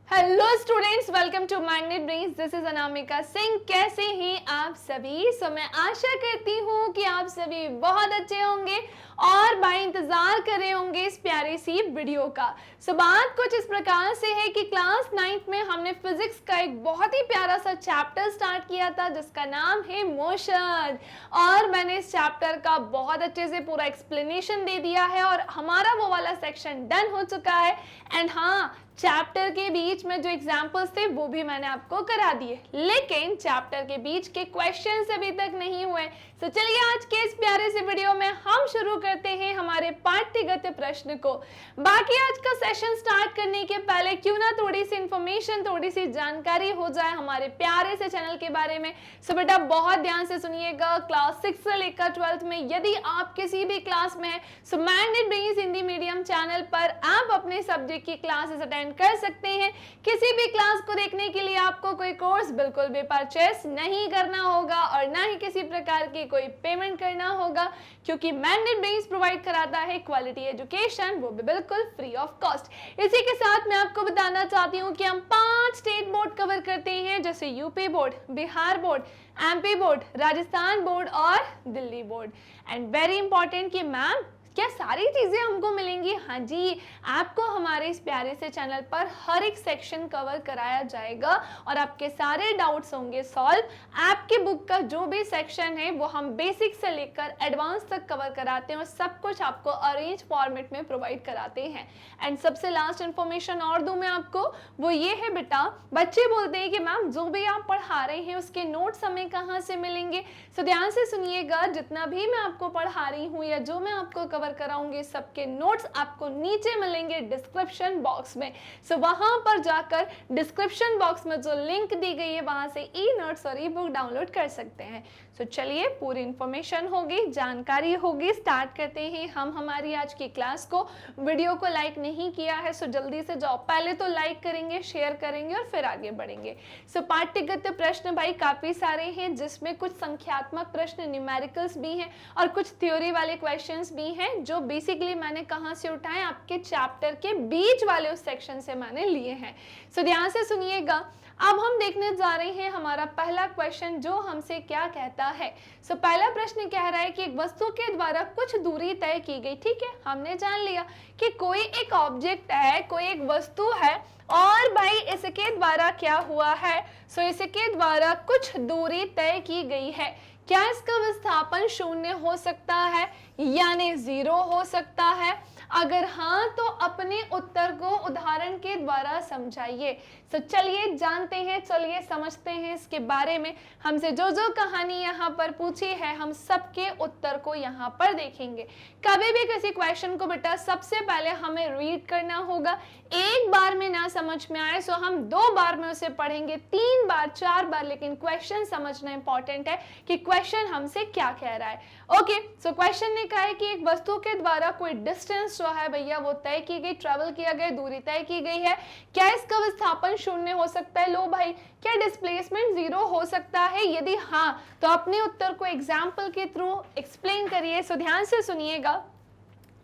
Hello students, welcome to Magnet Brains. This is Anamika Singh. कैसे हैं आप सभी? मैं आशा करती हूँ कि आप सभी बहुत अच्छे होंगे और बाई इंतजार कर रहे होंगे इस प्यारी सी वीडियो का। बात कुछ इस प्रकार से है कि क्लास 9th में हमने फिजिक्स का एक बहुत ही प्यारा सा चैप्टर स्टार्ट किया था जिसका नाम है मोशन, और मैंने इस चैप्टर का बहुत अच्छे से पूरा एक्सप्लेनेशन दे दिया है और हमारा वो वाला सेक्शन डन हो चुका है। एंड हाँ, चैप्टर के बीच में जो एग्जाम्पल्स थे वो भी मैंने आपको करा दिए, लेकिन चैप्टर के बीच के क्वेश्चंस अभी तक नहीं हुए। तो चलिए आज के इस प्यारे से वीडियो में हम शुरू करते हैं हमारे पाठ्यगत प्रश्न को। बाकी आज का सेशन स्टार्ट करने के पहले क्यों ना थोड़ी सी इंफॉर्मेशन, थोड़ी सी जानकारी हो जाए हमारे प्यारे से चैनल के बारे में। बेटा बहुत ध्यान से सुनिएगा। क्लास 6 से लेकर 12th में यदि आप किसी भी क्लास में है magnet brains Hindi medium channel पर आप अपने सब्जेक्ट की क्लासेस अटेंड कर सकते हैं। किसी भी क्लास को देखने के लिए आपको कोई कोर्स बिल्कुल भी परचेस नहीं करना होगा और ना ही किसी प्रकार की कोई पेमेंट करना होगा, क्योंकि मैग्नेट ब्रेन्स प्रोवाइड कराता है क्वालिटी एजुकेशन, वो भी बिल्कुल फ्री ऑफ कॉस्ट। इसी के साथ मैं आपको बताना चाहती हूँ कि हम 5 स्टेट बोर्ड कवर करते हैं, जैसे UP board, Bihar board, MP board, Rajasthan board और Delhi board. And very important कि मैम क्या सारी चीजें हमको मिलेंगी? हाँ जी, आपको हमारे इस प्यारे से चैनल पर हर एक सेक्शन कवर कराया जाएगा और आपके सारे डाउट्स होंगे सॉल्व। आपके बुक का जो भी सेक्शन है वो हम बेसिक से लेकर एडवांस तक कवर कराते हैं और सब कुछ आपको अरेंज फॉर्मेट में प्रोवाइड कराते हैं। एंड सबसे लास्ट इंफॉर्मेशन और दूं मैं आपको, वो ये है बेटा, बच्चे बोलते हैं कि मैम जो भी आप पढ़ा रहे हैं उसके नोट्स हमें कहाँ से मिलेंगे? ध्यान से सुनिएगा, जितना भी मैं आपको पढ़ा रही हूँ या जो मैं आपको कवर कराऊंगी सबके नोट्स आपको नीचे मिलेंगे डिस्क्रिप्शन बॉक्स में। वहां पर जाकर डिस्क्रिप्शन बॉक्स में जो लिंक दी गई है वहां से ई नोट्स और ई बुक डाउनलोड कर सकते हैं। चलिए, पूरी इंफॉर्मेशन होगी, जानकारी होगी। स्टार्ट करते हैं हम हमारी आज की क्लास को। वीडियो को लाइक नहीं किया है जल्दी से जाओ, पहले तो लाइक करेंगे, शेयर करेंगे और फिर आगे बढ़ेंगे। पाठ्यगत प्रश्न भाई काफी सारे हैं, जिसमें कुछ संख्यात्मक प्रश्न, न्यूमेरिकल्स भी हैं और कुछ थ्योरी वाले क्वेश्चंस भी हैं, जो बेसिकली मैंने कहां से उठाए? आपके चैप्टर के बीच वाले उस सेक्शन से मैंने लिए हैं। ध्यान से सुनिएगा। अब हम देखने जा रहे हैं हमारा पहला क्वेश्चन, जो हमसे क्या कहता है। पहला प्रश्न कह रहा है कि एक वस्तु के द्वारा कुछ दूरी तय की गई। ठीक है, हमने जान लिया कि कोई एक ऑब्जेक्ट है, कोई एक वस्तु है और भाई इसके द्वारा क्या हुआ है? इसके द्वारा कुछ दूरी तय की गई है। क्या इसका विस्थापन 0 हो सकता है यानी 0 हो सकता है? अगर हाँ तो अपने उत्तर को उदाहरण के द्वारा समझाइए। चलिए जानते हैं, चलिए समझते हैं इसके बारे में। हमसे जो जो कहानी यहाँ पर पूछी है हम सबके उत्तर को यहाँ पर देखेंगे। कभी भी किसी क्वेश्चन को बेटा सबसे पहले हमें रीड करना होगा। एक बार में ना समझ में आए हम 2 बार में उसे पढ़ेंगे, 3 बार, 4 बार, लेकिन क्वेश्चन समझना इंपॉर्टेंट है कि क्वेश्चन हमसे क्या कह रहा है। ओके, क्वेश्चन ने कहा है कि एक वस्तु के द्वारा कोई डिस्टेंस जो है भैया वो तय की गई, ट्रेवल किया गया, दूरी तय की गई है। क्या इसका विस्थापन 0 हो सकता है? लो भाई, क्या डिस्प्लेसमेंट 0 हो सकता है? यदि हाँ तो अपने उत्तर को एग्जाम्पल के थ्रू एक्सप्लेन करिए। ध्यान से सुनिएगा।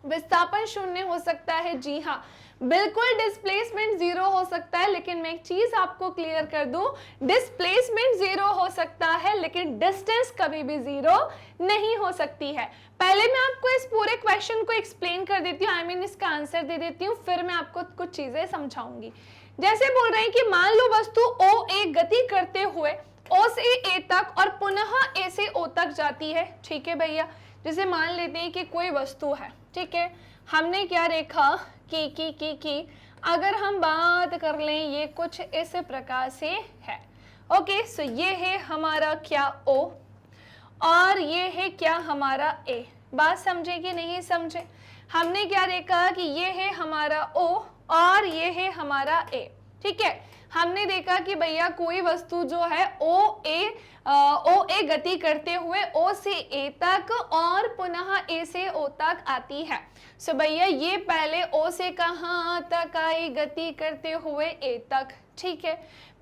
विस्थापन 0 हो सकता है, जी हाँ बिल्कुल। डिस्प्लेसमेंट 0 हो सकता है, लेकिन मैं एक चीज आपको क्लियर कर दूं, डिस्प्लेसमेंट 0 हो सकता है लेकिन डिस्टेंस कभी भी 0 नहीं हो सकती है। पहले मैं आपको इस पूरे क्वेश्चन को एक्सप्लेन कर देती हूँ, आई मीन इसका आंसर दे देती हूँ, फिर मैं आपको कुछ चीजें समझाऊंगी। जैसे बोल रहे हैं कि मान लो वस्तु OA गति करते हुए O से A तक और पुनः A से O तक जाती है। ठीक है भैया, जैसे मान लेते हैं कि कोई वस्तु है, ठीक है, हमने क्या देखा कि अगर हम बात कर लें ये कुछ इस प्रकार से है। ओके, ये है हमारा क्या O और ये है क्या हमारा A। बात समझे कि नहीं समझे? हमने क्या देखा कि ये है हमारा O और ये है हमारा A। ठीक है, हमने देखा कि भैया कोई वस्तु जो है OA गति करते हुए O से A तक और पुनः A से O तक आती है। भैया ये पहले O से कहाँ तक आई? गति करते हुए A तक। ठीक है,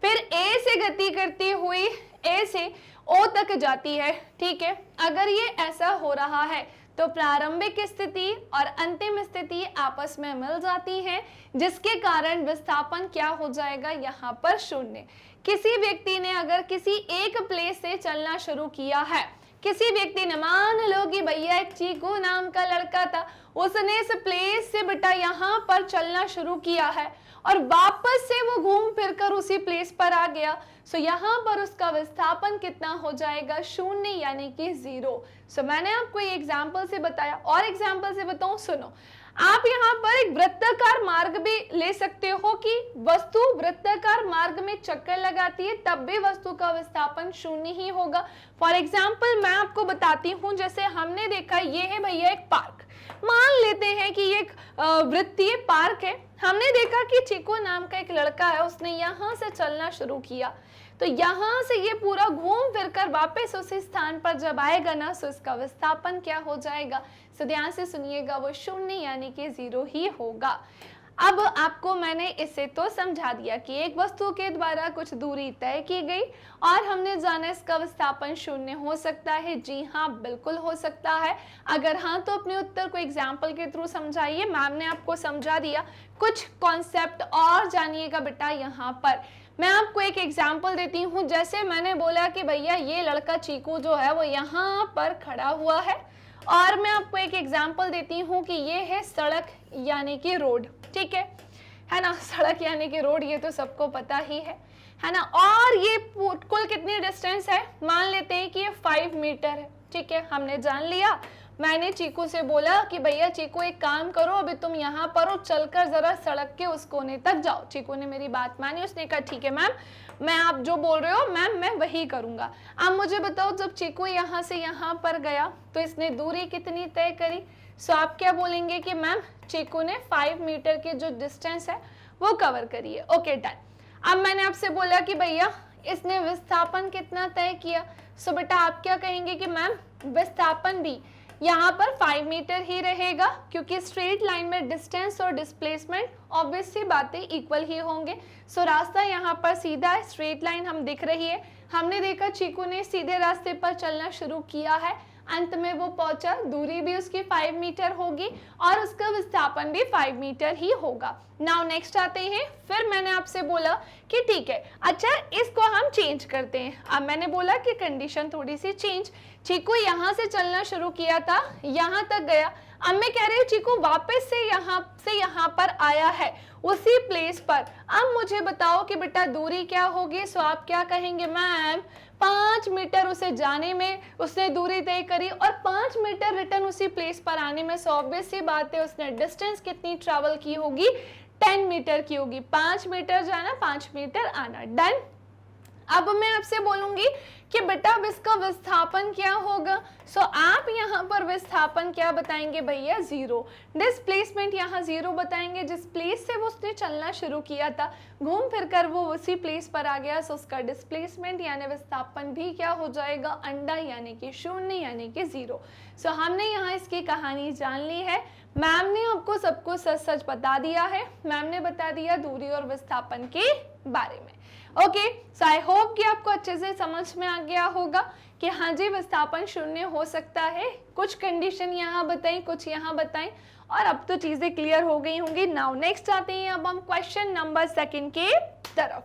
फिर A से गति करती हुई A से O तक जाती है। ठीक है, अगर ये ऐसा हो रहा है तो प्रारंभिक स्थिति और अंतिम स्थिति आपस में मिल जाती है, जिसके कारण विस्थापन क्या हो जाएगा, यहाँ पर शून्य। किसी व्यक्ति ने अगर किसी एक प्लेस से चलना शुरू किया है, किसी व्यक्ति ने, मान लो कि भैया एक चीकू नाम का लड़का था, उसने इस प्लेस से बेटा यहाँ पर चलना शुरू किया है और वापस से वो घूम फिर कर उसी प्लेस पर आ गया। सो यहाँ पर उसका विस्थापन कितना हो जाएगा, शून्य यानी कि 0। सो मैंने आपको ये एग्जाम्पल से बताया, और एग्जाम्पल से बताऊं, सुनो। आप यहाँ पर एक वृत्ताकार मार्ग भी ले सकते हो कि वस्तु वृत्ताकार मार्ग में चक्कर लगाती है, तब भी वस्तु का विस्थापन शून्य ही होगा। फॉर एग्जाम्पल मैं आपको बताती हूँ, जैसे हमने देखा ये है भैया एक पार्क, मान लेते हैं कि ये एक वृत्तीय पार्क है। हमने देखा कि चीकू नाम का एक लड़का है, उसने यहाँ से चलना शुरू किया, तो यहाँ से ये पूरा घूम फिर कर वापस उसी स्थान पर जब आएगा ना, सो इसका विस्थापन क्या हो जाएगा, सो ध्यान से सुनिएगा, वो शून्य यानी कि 0 ही होगा। अब आपको मैंने इसे तो समझा दिया कि एक वस्तु के द्वारा कुछ दूरी तय की गई और हमने जाना इसका विस्थापन शून्य हो सकता है। जी हाँ, बिल्कुल हो सकता है। अगर हाँ तो अपने उत्तर को एग्जाम्पल के थ्रू समझाइए। मैम ने आपको समझा दिया, कुछ कॉन्सेप्ट और जानिएगा बेटा। यहाँ पर मैं आपको एक एग्जाम्पल देती हूँ। जैसे मैंने बोला कि भैया ये लड़का चीकू जो है वो यहाँ पर खड़ा हुआ है, और मैं आपको एक एग्जाम्पल देती हूँ कि ये है सड़क यानी कि रोड, ठीक है ना। सड़क यानी कि रोड ये तो सबको पता ही है ना। और ये कुल कितनी डिस्टेंस है, मान लेते हैं कि ये 5 मीटर है, ठीक है, हमने जान लिया। मैंने चीकू से बोला कि भैया चीकू एक काम करो, अभी तुम यहाँ पर हो, चलकर जरा सड़क के उस कोने तक जाओ। चीकू ने मेरी बात मानी, उसने कहा ठीक है मैम, मैं आप जो बोल रहे हो मैम मैं वही करूंगा। अब मुझे बताओ, जब चीकू यहाँ से यहाँ पर गया तो इसने दूरी कितनी तय करी। सो आप क्या बोलेंगे कि मैम चीकू ने 5 मीटर की जो डिस्टेंस है वो कवर करी है। Okay done. अब मैंने आपसे बोला कि भैया इसने विस्थापन कितना तय किया। सो बेटा आप क्या कहेंगे कि मैम विस्थापन भी यहाँ पर 5 मीटर ही रहेगा, क्योंकि स्ट्रेट लाइन में डिस्टेंस और डिस्प्लेसमेंट ऑब्वियसली बातें इक्वल ही होंगे। सो रास्ता यहाँ पर सीधा है, स्ट्रेट लाइन हम दिख रही है। हमने देखा चीकू ने सीधे रास्ते पर चलना शुरू किया है, अंत में वो पहुंचा, दूरी भी उसकी 5 मीटर होगी और उसका विस्थापन भी 5 मीटर ही होगा। नाउ नेक्स्ट आते हैं। फिर मैंने आपसे बोला कि ठीक है, अच्छा इसको हम चेंज करते हैं। अब मैंने बोला कि कंडीशन थोड़ी सी चेंज। चीकू यहाँ से चलना शुरू किया था, यहाँ तक गया। अब मैं कह रही हूँ चीकू वापस से यहाँ पर आया है उसी प्लेस पर। अब मुझे बताओ कि बेटा दूरी क्या होगी। सो आप क्या कहेंगे, मैम 5 मीटर उसे जाने में उसने दूरी तय करी और 5 मीटर रिटर्न उसी प्लेस पर आने में। सो ऑब्वियस सी बात है उसने डिस्टेंस कितनी ट्रेवल की होगी, 10 मीटर की होगी। 5 मीटर जाना, 5 मीटर आना, डन। अब मैं आपसे बोलूंगी कि बेटा अब इसका विस्थापन क्या होगा। सो आप यहाँ पर विस्थापन क्या बताएंगे भैया, 0। डिस्प्लेसमेंट यहाँ 0 बताएंगे, जिस प्लेस से वो उसने चलना शुरू किया था घूम फिर कर वो उसी प्लेस पर आ गया। सो उसका डिस्प्लेसमेंट यानी विस्थापन भी क्या हो जाएगा, अंडा यानी कि 0 यानी कि 0। सो हमने यहाँ इसकी कहानी जान ली है। मैम ने आपको सब कुछ सच सच बता दिया है। मैम ने बता दिया दूरी और विस्थापन के बारे में। ओके, सो आई होप कि आपको अच्छे से समझ में आ गया होगा कि हाँ जी विस्थापन 0 हो सकता है। कुछ कंडीशन यहाँ बताई, कुछ यहाँ बताई, और अब तो चीजें क्लियर हो गई होंगी। नाउ नेक्स्ट आते हैं अब हम क्वेश्चन नंबर 2 के तरफ।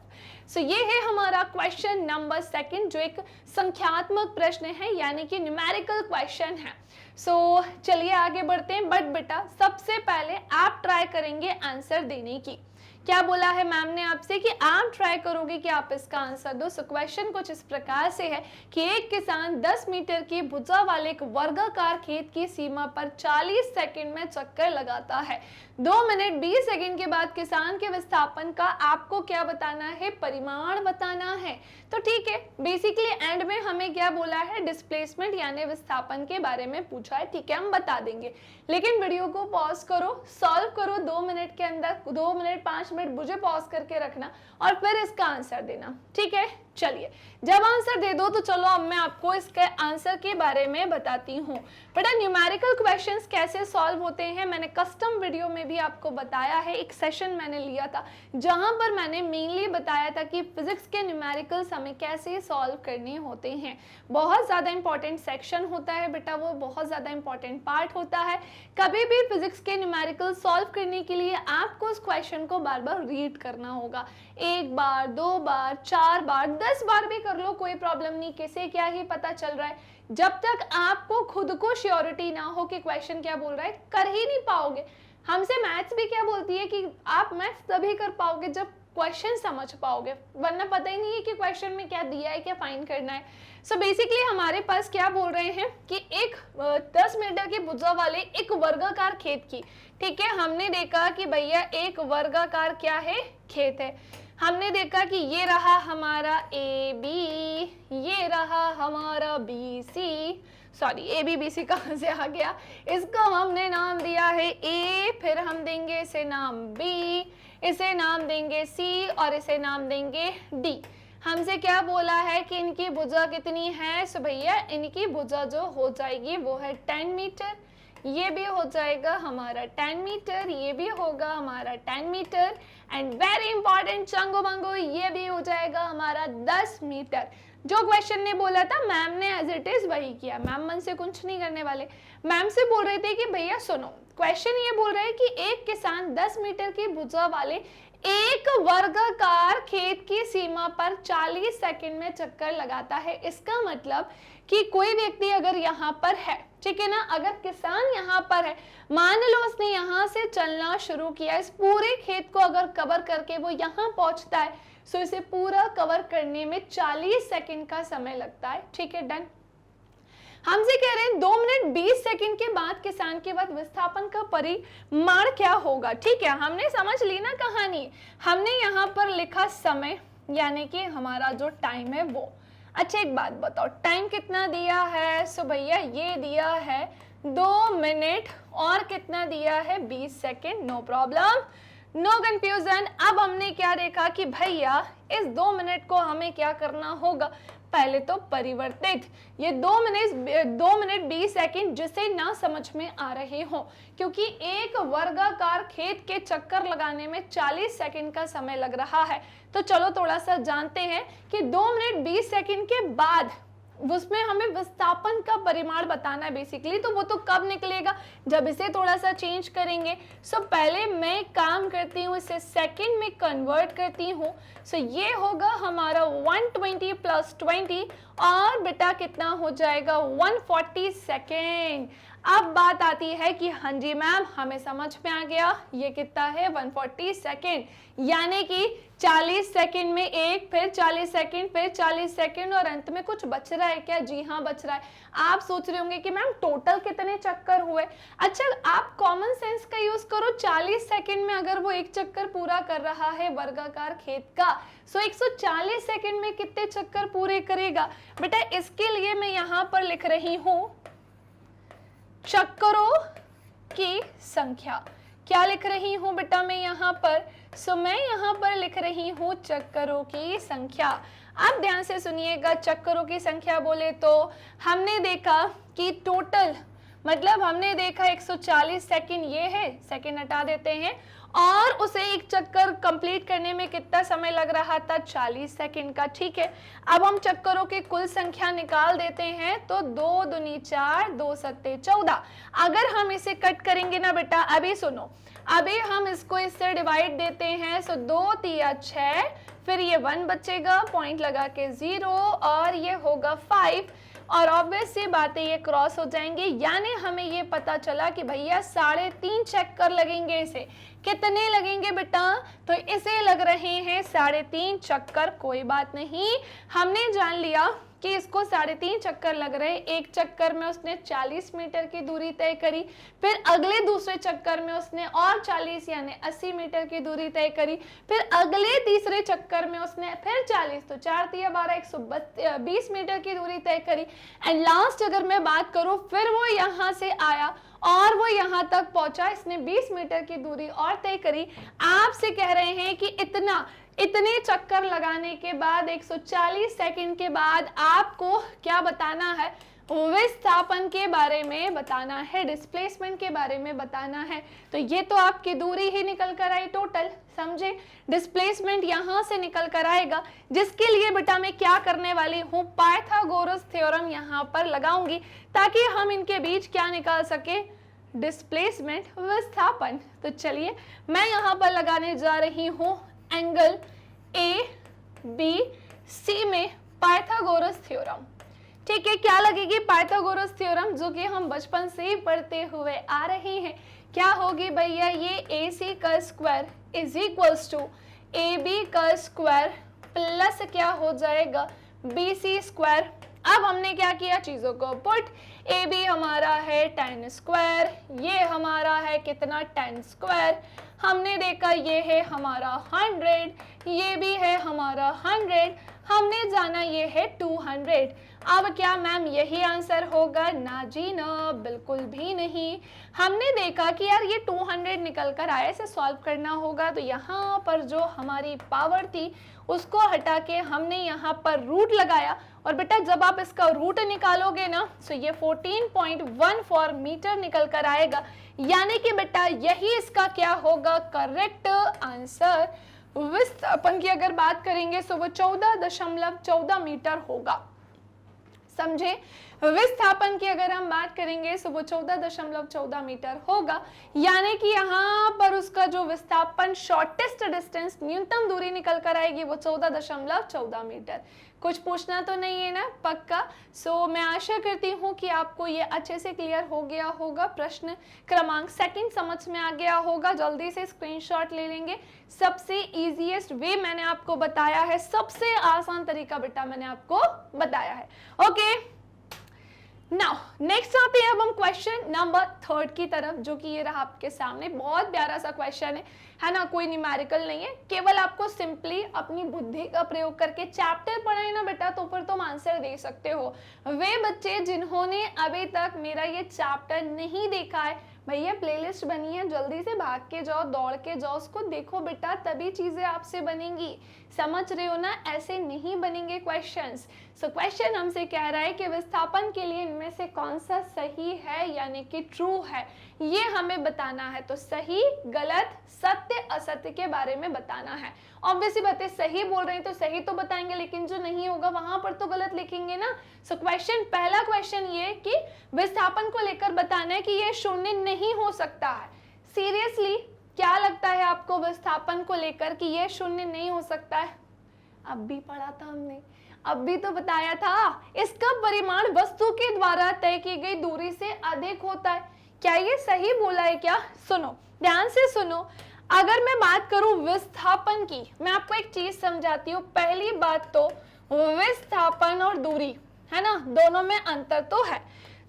सो ये है हमारा क्वेश्चन नंबर 2, जो एक संख्यात्मक प्रश्न है यानी कि न्यूमेरिकल क्वेश्चन है। सो चलिए आगे बढ़ते हैं। बट बेटा सबसे पहले आप ट्राई करेंगे आंसर देने की। क्या बोला है मैम ने आपसे कि आप ट्राई करोगे कि आप इसका आंसर दो। सो क्वेश्चन कुछ इस प्रकार से है कि एक किसान 10 मीटर की भुजा वाले एक वर्गाकार खेत की सीमा पर 40 सेकंड में चक्कर लगाता है। 2 मिनट 20 सेकंड के बाद किसान के विस्थापन का आपको क्या बताना है, परिमाण बताना है। तो ठीक है, बेसिकली एंड में हमें क्या बोला है, डिस्प्लेसमेंट यानी विस्थापन के बारे में पूछा है। ठीक है, हम बता देंगे, लेकिन वीडियो को पॉज करो, सॉल्व करो 2 मिनट के अंदर। 2 मिनट 5 मिनट मुझे पॉज करके रखना और फिर इसका आंसर देना। ठीक है, चलिए जब आंसर दे दो तो चलो अब मैं आपको इसके आंसर के बारे में बताती हूँ। बेटा न्यूमेरिकल क्वेश्चंस कैसे सॉल्व होते हैं मैंने कस्टम वीडियो में भी आपको बताया है, एक सेशन मैंने लिया था जहां पर मैंने मेनली बताया था कि फिजिक्स के न्यूमेरिकल्स हमें कैसे सॉल्व करने होते हैं। बहुत ज़्यादा इंपॉर्टेंट सेक्शन होता है बेटा, वो बहुत ज़्यादा इंपॉर्टेंट पार्ट होता है। कभी भी फिजिक्स के न्यूमेरिकल सॉल्व करने के लिए आपको उस क्वेश्चन को बार बार रीड करना होगा, 1 बार 2 बार 4 बार 10 बार भी कर लो, कोई प्रॉब्लम नहीं, किसे क्या ही पता चल रहा है। जब तक आपको खुद को श्योरिटी ना हो कि क्वेश्चन क्या बोल रहा है, कर ही नहीं पाओगे। हमसे मैथ्स भी क्या बोलती है कि आप मैथ्स तभी कर पाओगे जब क्वेश्चन समझ पाओगे, वरना पता ही नहीं है कि क्वेश्चन में क्या दिया है, क्या फाइंड करना है। सो बेसिकली हमारे पास क्या बोल रहे हैं कि एक 10 मीटर की भुजा वाले एक वर्गाकार खेत की, ठीक है, हमने देखा कि भैया एक वर्गाकार क्या है, खेत है। हमने देखा कि ये रहा हमारा ए बी, ये रहा हमारा B C, sorry A B B C कहाँ से आ गया, इसका हमने नाम दिया है ए, फिर हम देंगे इसे नाम बी, इसे नाम देंगे सी और इसे नाम देंगे डी। हमसे क्या बोला है कि इनकी भुजा कितनी है, सो भैया इनकी भुजा जो हो जाएगी वो है 10 मीटर, ये भी हो जाएगा हमारा 10 मीटर, ये भी होगा हमारा 10 मीटर, एंड वेरी इंपॉर्टेंट चंगो मंगो ये भी हो जाएगा हमारा 10 मीटर। जो क्वेश्चन ने बोला था मैम ने एज इट इज वही किया, मैम मन से कुछ नहीं करने वाले। मैम से बोल रहे थे कि भैया सुनो, क्वेश्चन ये बोल रहे हैं कि एक किसान 10 मीटर की भुजा वाले एक वर्गाकार खेत की सीमा पर 40 सेकंड में चक्कर लगाता है। इसका मतलब कि कोई व्यक्ति अगर यहाँ पर है, ठीक है ना, अगर किसान यहाँ पर है, मान लो उसने यहाँ से चलना शुरू किया, इस पूरे खेत को अगर कवर करके वो यहाँ पहुंचता है, सो इसे पूरा कवर करने में 40 सेकंड का समय लगता है, ठीक है, डन। हमसे कह रहे हैं 2 मिनट 20 सेकंड के बाद किसान के बाद विस्थापन का परिमाण क्या होगा, ठीक है, हमने समझ ली ना कहानी। हमने यहाँ पर लिखा समय, यानी कि हमारा जो टाइम है वो। अच्छा एक बात बताओ, टाइम कितना दिया है, सो भैया ये दिया है 2 मिनट और कितना दिया है 20 second, no problem, no confusion. अब हमने क्या देखा कि भैया इस 2 मिनट को हमें क्या करना होगा, पहले तो परिवर्तित, ये 2 मिनट 20 सेकंड जिसे ना समझ में आ रहे हो, क्योंकि एक वर्गाकार खेत के चक्कर लगाने में 40 सेकंड का समय लग रहा है, तो चलो थोड़ा सा जानते हैं कि 2 मिनट 20 सेकंड के बाद उसमें हमें विस्थापन का परिमाण बताना है बेसिकली। तो वो तो कब निकलेगा, जब इसे थोड़ा सा चेंज करेंगे। सो पहले मैं काम करती हूँ, इसे सेकंड में कन्वर्ट करती हूँ। सो ये होगा हमारा 120 प्लस 20 और बेटा कितना हो जाएगा 140 सेकेंड। अब बात आती है कि हाँ जी मैम हमें समझ में आ गया, ये कितना है 140 सेकेंड, यानी कि 40 सेकेंड में एक, फिर 40 सेकेंड, फिर 40 सेकेंड और अंत में कुछ बच रहा है क्या? जी हाँ बच रहा है। आप सोच रहे होंगे कि मैम टोटल कितने चक्कर हुए। अच्छा आप कॉमन सेंस का यूज करो, 40 सेकेंड में अगर वो एक चक्कर पूरा कर रहा है वर्गाकार खेत का, सो 140 सेकेंड में कितने चक्कर पूरे करेगा? बेटा इसके लिए मैं यहाँ पर लिख रही हूँ चक्करों की संख्या। क्या लिख रही हूं बेटा मैं यहाँ पर? सो मैं यहाँ पर लिख रही हूँ चक्करों की संख्या। आप ध्यान से सुनिएगा, चक्करों की संख्या बोले तो हमने देखा कि टोटल मतलब हमने देखा 140 सेकंड ये है, सेकंड हटा देते हैं, और उसे एक चक्कर कंप्लीट करने में कितना समय लग रहा था? 40 सेकंड का। ठीक है, अब हम चक्करों की कुल संख्या निकाल देते हैं तो 2 दूनी 4, 2 सत्ते 14। अगर हम इसे कट करेंगे ना बेटा, अभी सुनो, अभी हम इसको इससे डिवाइड देते हैं, सो 2 तिया 6, फिर ये 1 बचेगा, पॉइंट लगा के 0 और ये होगा 5, और ऑब्वियस सी बात है ये क्रॉस हो जाएंगे, यानी हमें ये पता चला कि भैया 3.5 चक्कर लगेंगे। इसे कितने लगेंगे बेटा? तो इसे लग रहे हैं 3.5 चक्कर। कोई बात नहीं, हमने जान लिया कि इसको 3.5 चक्कर लग रहे। एक चक्कर में उसने 40 मीटर की दूरी तय करी, फिर अगले दूसरे चक्कर में उसने और 40 यानी 80 मीटर की दूरी तय करी, फिर अगले तीसरे चक्कर में उसने फिर 40, तो 4 तिया 12 120 मीटर की दूरी तय करी। एंड लास्ट अगर मैं बात करूं, फिर वो यहाँ से आया और वो यहाँ तक पहुंचा, इसने 20 मीटर की दूरी और तय करी। आपसे कह रहे हैं कि इतने चक्कर लगाने के बाद 140 सेकंड के बाद आपको क्या बताना है? विस्थापन के बारे में बताना है, डिस्प्लेसमेंट के बारे में बताना है। तो ये तो आपकी दूरी ही निकल कर आई टोटल, समझे। डिस्प्लेसमेंट यहां से निकल कर आएगा, जिसके लिए बेटा मैं क्या करने वाली हूं, पाइथागोरस थ्योरम यहां पर लगाऊंगी ताकि हम इनके बीच क्या निकाल सके, डिस्प्लेसमेंट, विस्थापन। तो चलिए मैं यहां पर लगाने जा रही हूं एंगल ABC में पाइथागोरस थ्योरम। ठीक है, क्या लगेगी, पाइथागोरस थ्योरम, जो कि हम बचपन से ही पढ़ते हुए आ रहे हैं। क्या होगी भैया, ये AC का square is equals to AB का स्क्वायर प्लस क्या हो जाएगा, BC स्क्वायर। अब हमने क्या किया, चीजों को पुट, AB हमारा है 10 स्क्वायर, ये हमारा है कितना 10 स्क्वायर, हमने देखा ये है हमारा 100, ये भी है हमारा 100, हमने जाना ये है 200। अब क्या मैम यही आंसर होगा, ना जी ना, बिल्कुल भी नहीं। हमने देखा कि यार ये 200 निकल कर आया, इसे सॉल्व करना होगा। तो यहाँ पर जो हमारी पावर थी उसको हटा के हमने यहाँ पर रूट लगाया, और बेटा जब आप इसका रूट निकालोगे ना तो ये 14.14 मीटर निकल कर आएगा, यानी कि बेटा यही इसका क्या होगा, करेक्ट आंसर। विस्थापन की अगर बात करेंगे तो वो 14.14 मीटर होगा, समझे। विस्थापन की अगर हम बात करेंगे तो वो 14.14 मीटर होगा, यानी कि यहाँ पर उसका जो विस्थापन, शॉर्टेस्ट डिस्टेंस, न्यूनतम दूरी निकल कर आएगी वो 14.14 मीटर। कुछ पूछना तो नहीं है ना, पक्का। सो मैं आशा करती हूँ कि आपको ये अच्छे से क्लियर हो गया होगा। प्रश्न क्रमांक 2 समझ में आ गया होगा, जल्दी से स्क्रीनशॉट ले लेंगे। सबसे इजीएस्ट वे मैंने आपको बताया है, सबसे आसान तरीका बेटा मैंने आपको बताया है। ओके, नाउ नेक्स्ट आते हैं अब हम क्वेश्चन नंबर 3 की तरफ, जो कि ये रहा आपके सामने। बहुत प्यारा सा क्वेश्चन है ना, कोई न्यूमेरिकल नहीं है, केवल आपको सिंपली अपनी बुद्धि का प्रयोग करके चैप्टर पढ़ाए ना बेटा, तो फिर तुम आंसर दे सकते हो। वे बच्चे जिन्होंने अभी तक मेरा ये चैप्टर नहीं देखा है, भैया प्लेलिस्ट बनी है, जल्दी से भाग के जाओ, दौड़ के जाओ, उसको देखो बेटा, तभी चीजें आपसे बनेंगी। समझ रहे हो ना, ऐसे नहीं बनेंगे क्वेश्चंस। सो क्वेश्चन हमसे कह रहा है कि विस्थापन के लिए इनमें से कौन सा सही है, यानी कि ट्रू है, ये हमें बताना है। तो सही, गलत, सत्य, असत्य के बारे में बताना है। ऑब्वियसली बात है, सही बोल रहे हैं तो सही तो बताएंगे, लेकिन जो नहीं होगा वहां पर तो गलत लिखेंगे ना। सो क्वेश्चन, पहला क्वेश्चन ये कि विस्थापन को लेकर बताना है कि ये शून्य नहीं हो सकता है। सीरियसली क्या लगता है आपको विस्थापन को लेकर कि ये शून्य नहीं हो सकता है? अब भी पढ़ा था हमने, अब भी तो बताया था, इसका परिमाण वस्तु के द्वारा तय की गई दूरी से अधिक होता है। क्या ये सही बोला है क्या? सुनो, ध्यान से सुनो। अगर मैं बात करूं विस्थापन की, मैं आपको एक चीज समझाती हूँ। पहली बात तो विस्थापन और दूरी है ना, दोनों में अंतर तो है।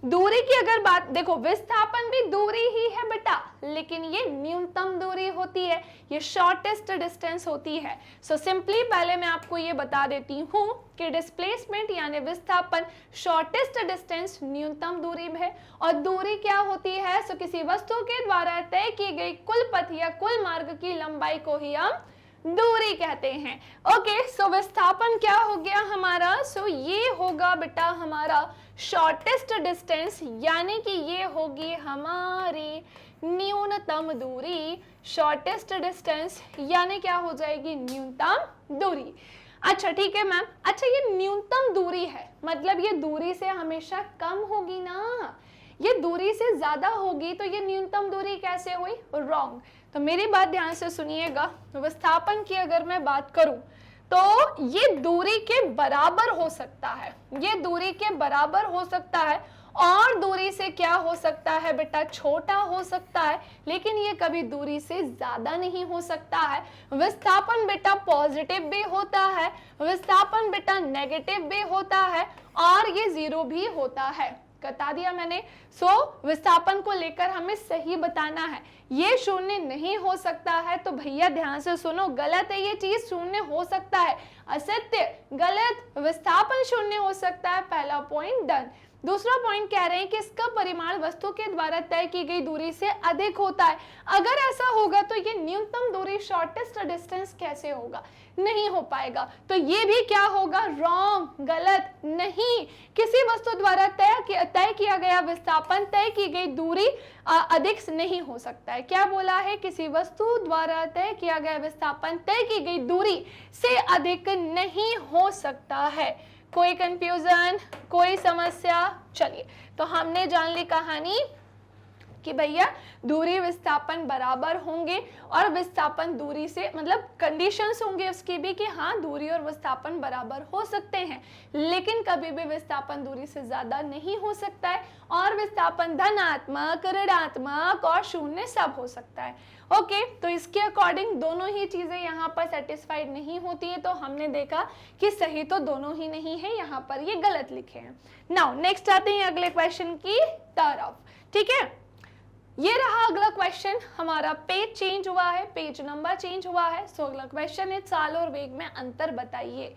दूरी की अगर बात, देखो विस्थापन भी दूरी ही है बेटा, लेकिन ये न्यूनतम दूरी होती है, ये शॉर्टेस्ट डिस्टेंस होती है। सो सिंपली पहले मैं आपको ये बता देती हूँ कि डिस्प्लेसमेंट यानी विस्थापन शॉर्टेस्ट डिस्टेंस न्यूनतम दूरी है, और दूरी क्या होती है, सो किसी वस्तु के द्वारा तय की गई कुल पथ या कुल मार्ग की लंबाई को ही हम दूरी कहते हैं। ओके, सो विस्थापन क्या हो गया हमारा, सो ये होगा बेटा हमारा शॉर्टेस्ट डिस्टेंस, यानी कि ये होगी हमारी न्यूनतम दूरी। शॉर्टेस्ट डिस्टेंस यानी क्या हो जाएगी, न्यूनतम दूरी। अच्छा ठीक है मैम, अच्छा ये न्यूनतम दूरी है, मतलब ये दूरी से हमेशा कम होगी ना, ये दूरी से ज्यादा होगी, तो ये न्यूनतम दूरी कैसे हुई? रॉन्ग। तो मेरी बात ध्यान से सुनिएगा। विस्थापन की अगर मैं बात करूं तो ये दूरी के बराबर हो सकता है, ये दूरी के बराबर हो सकता है, और दूरी से क्या हो सकता है बेटा, छोटा हो सकता है, लेकिन ये कभी दूरी से ज्यादा नहीं हो सकता है। विस्थापन बेटा पॉजिटिव भी होता है, विस्थापन बेटा नेगेटिव भी होता है, और ये जीरो भी होता है। बता दिया मैंने। सो विस्थापन को लेकर हमें सही बताना है, ये शून्य नहीं हो सकता है। तो भैया ध्यान से सुनो, गलत है ये चीज, शून्य हो सकता है, असत्य, गलत, विस्थापन शून्य हो सकता है, पहला पॉइंट डन। दूसरा पॉइंट कह रहे हैं कि इसका परिमाण वस्तु के द्वारा तय की गई दूरी से अधिक होता है। अगर ऐसा होगा तो ये न्यूनतम दूरी शॉर्टेस्ट डिस्टेंस कैसे होगा, नहीं हो पाएगा। तो ये भी क्या होगा, रॉन्ग, गलत। नहीं, किसी वस्तु द्वारा तय किया गया विस्थापन तय की गई दूरी अधिक नहीं हो सकता है। क्या बोला है, किसी वस्तु द्वारा तय किया गया विस्थापन तय की गई दूरी से अधिक नहीं हो सकता है। कोई कंफ्यूजन, कोई समस्या? चलिए, तो हमने जान ली कहानी कि भैया दूरी विस्थापन बराबर होंगे और विस्थापन दूरी से मतलब कंडीशंस होंगे उसकी भी कि हाँ दूरी और विस्थापन बराबर हो सकते हैं, लेकिन कभी भी विस्थापन दूरी से ज्यादा नहीं हो सकता है और विस्थापन धनात्मक, ऋणात्मक और शून्य सब हो सकता है। ओके, तो इसके अकॉर्डिंग दोनों ही चीजें यहाँ पर सेटिस्फाइड नहीं होती है, तो हमने देखा कि सही तो दोनों ही नहीं है, यहाँ पर ये गलत लिखे हैं। नाउ नेक्स्ट आते हैं अगले क्वेश्चन की तरफ। ठीक है, ये रहा अगला क्वेश्चन। हमारा पेज चेंज हुआ है, पेज नंबर चेंज हुआ है। सो अगला क्वेश्चन है, चाल और वेग में अंतर बताइए।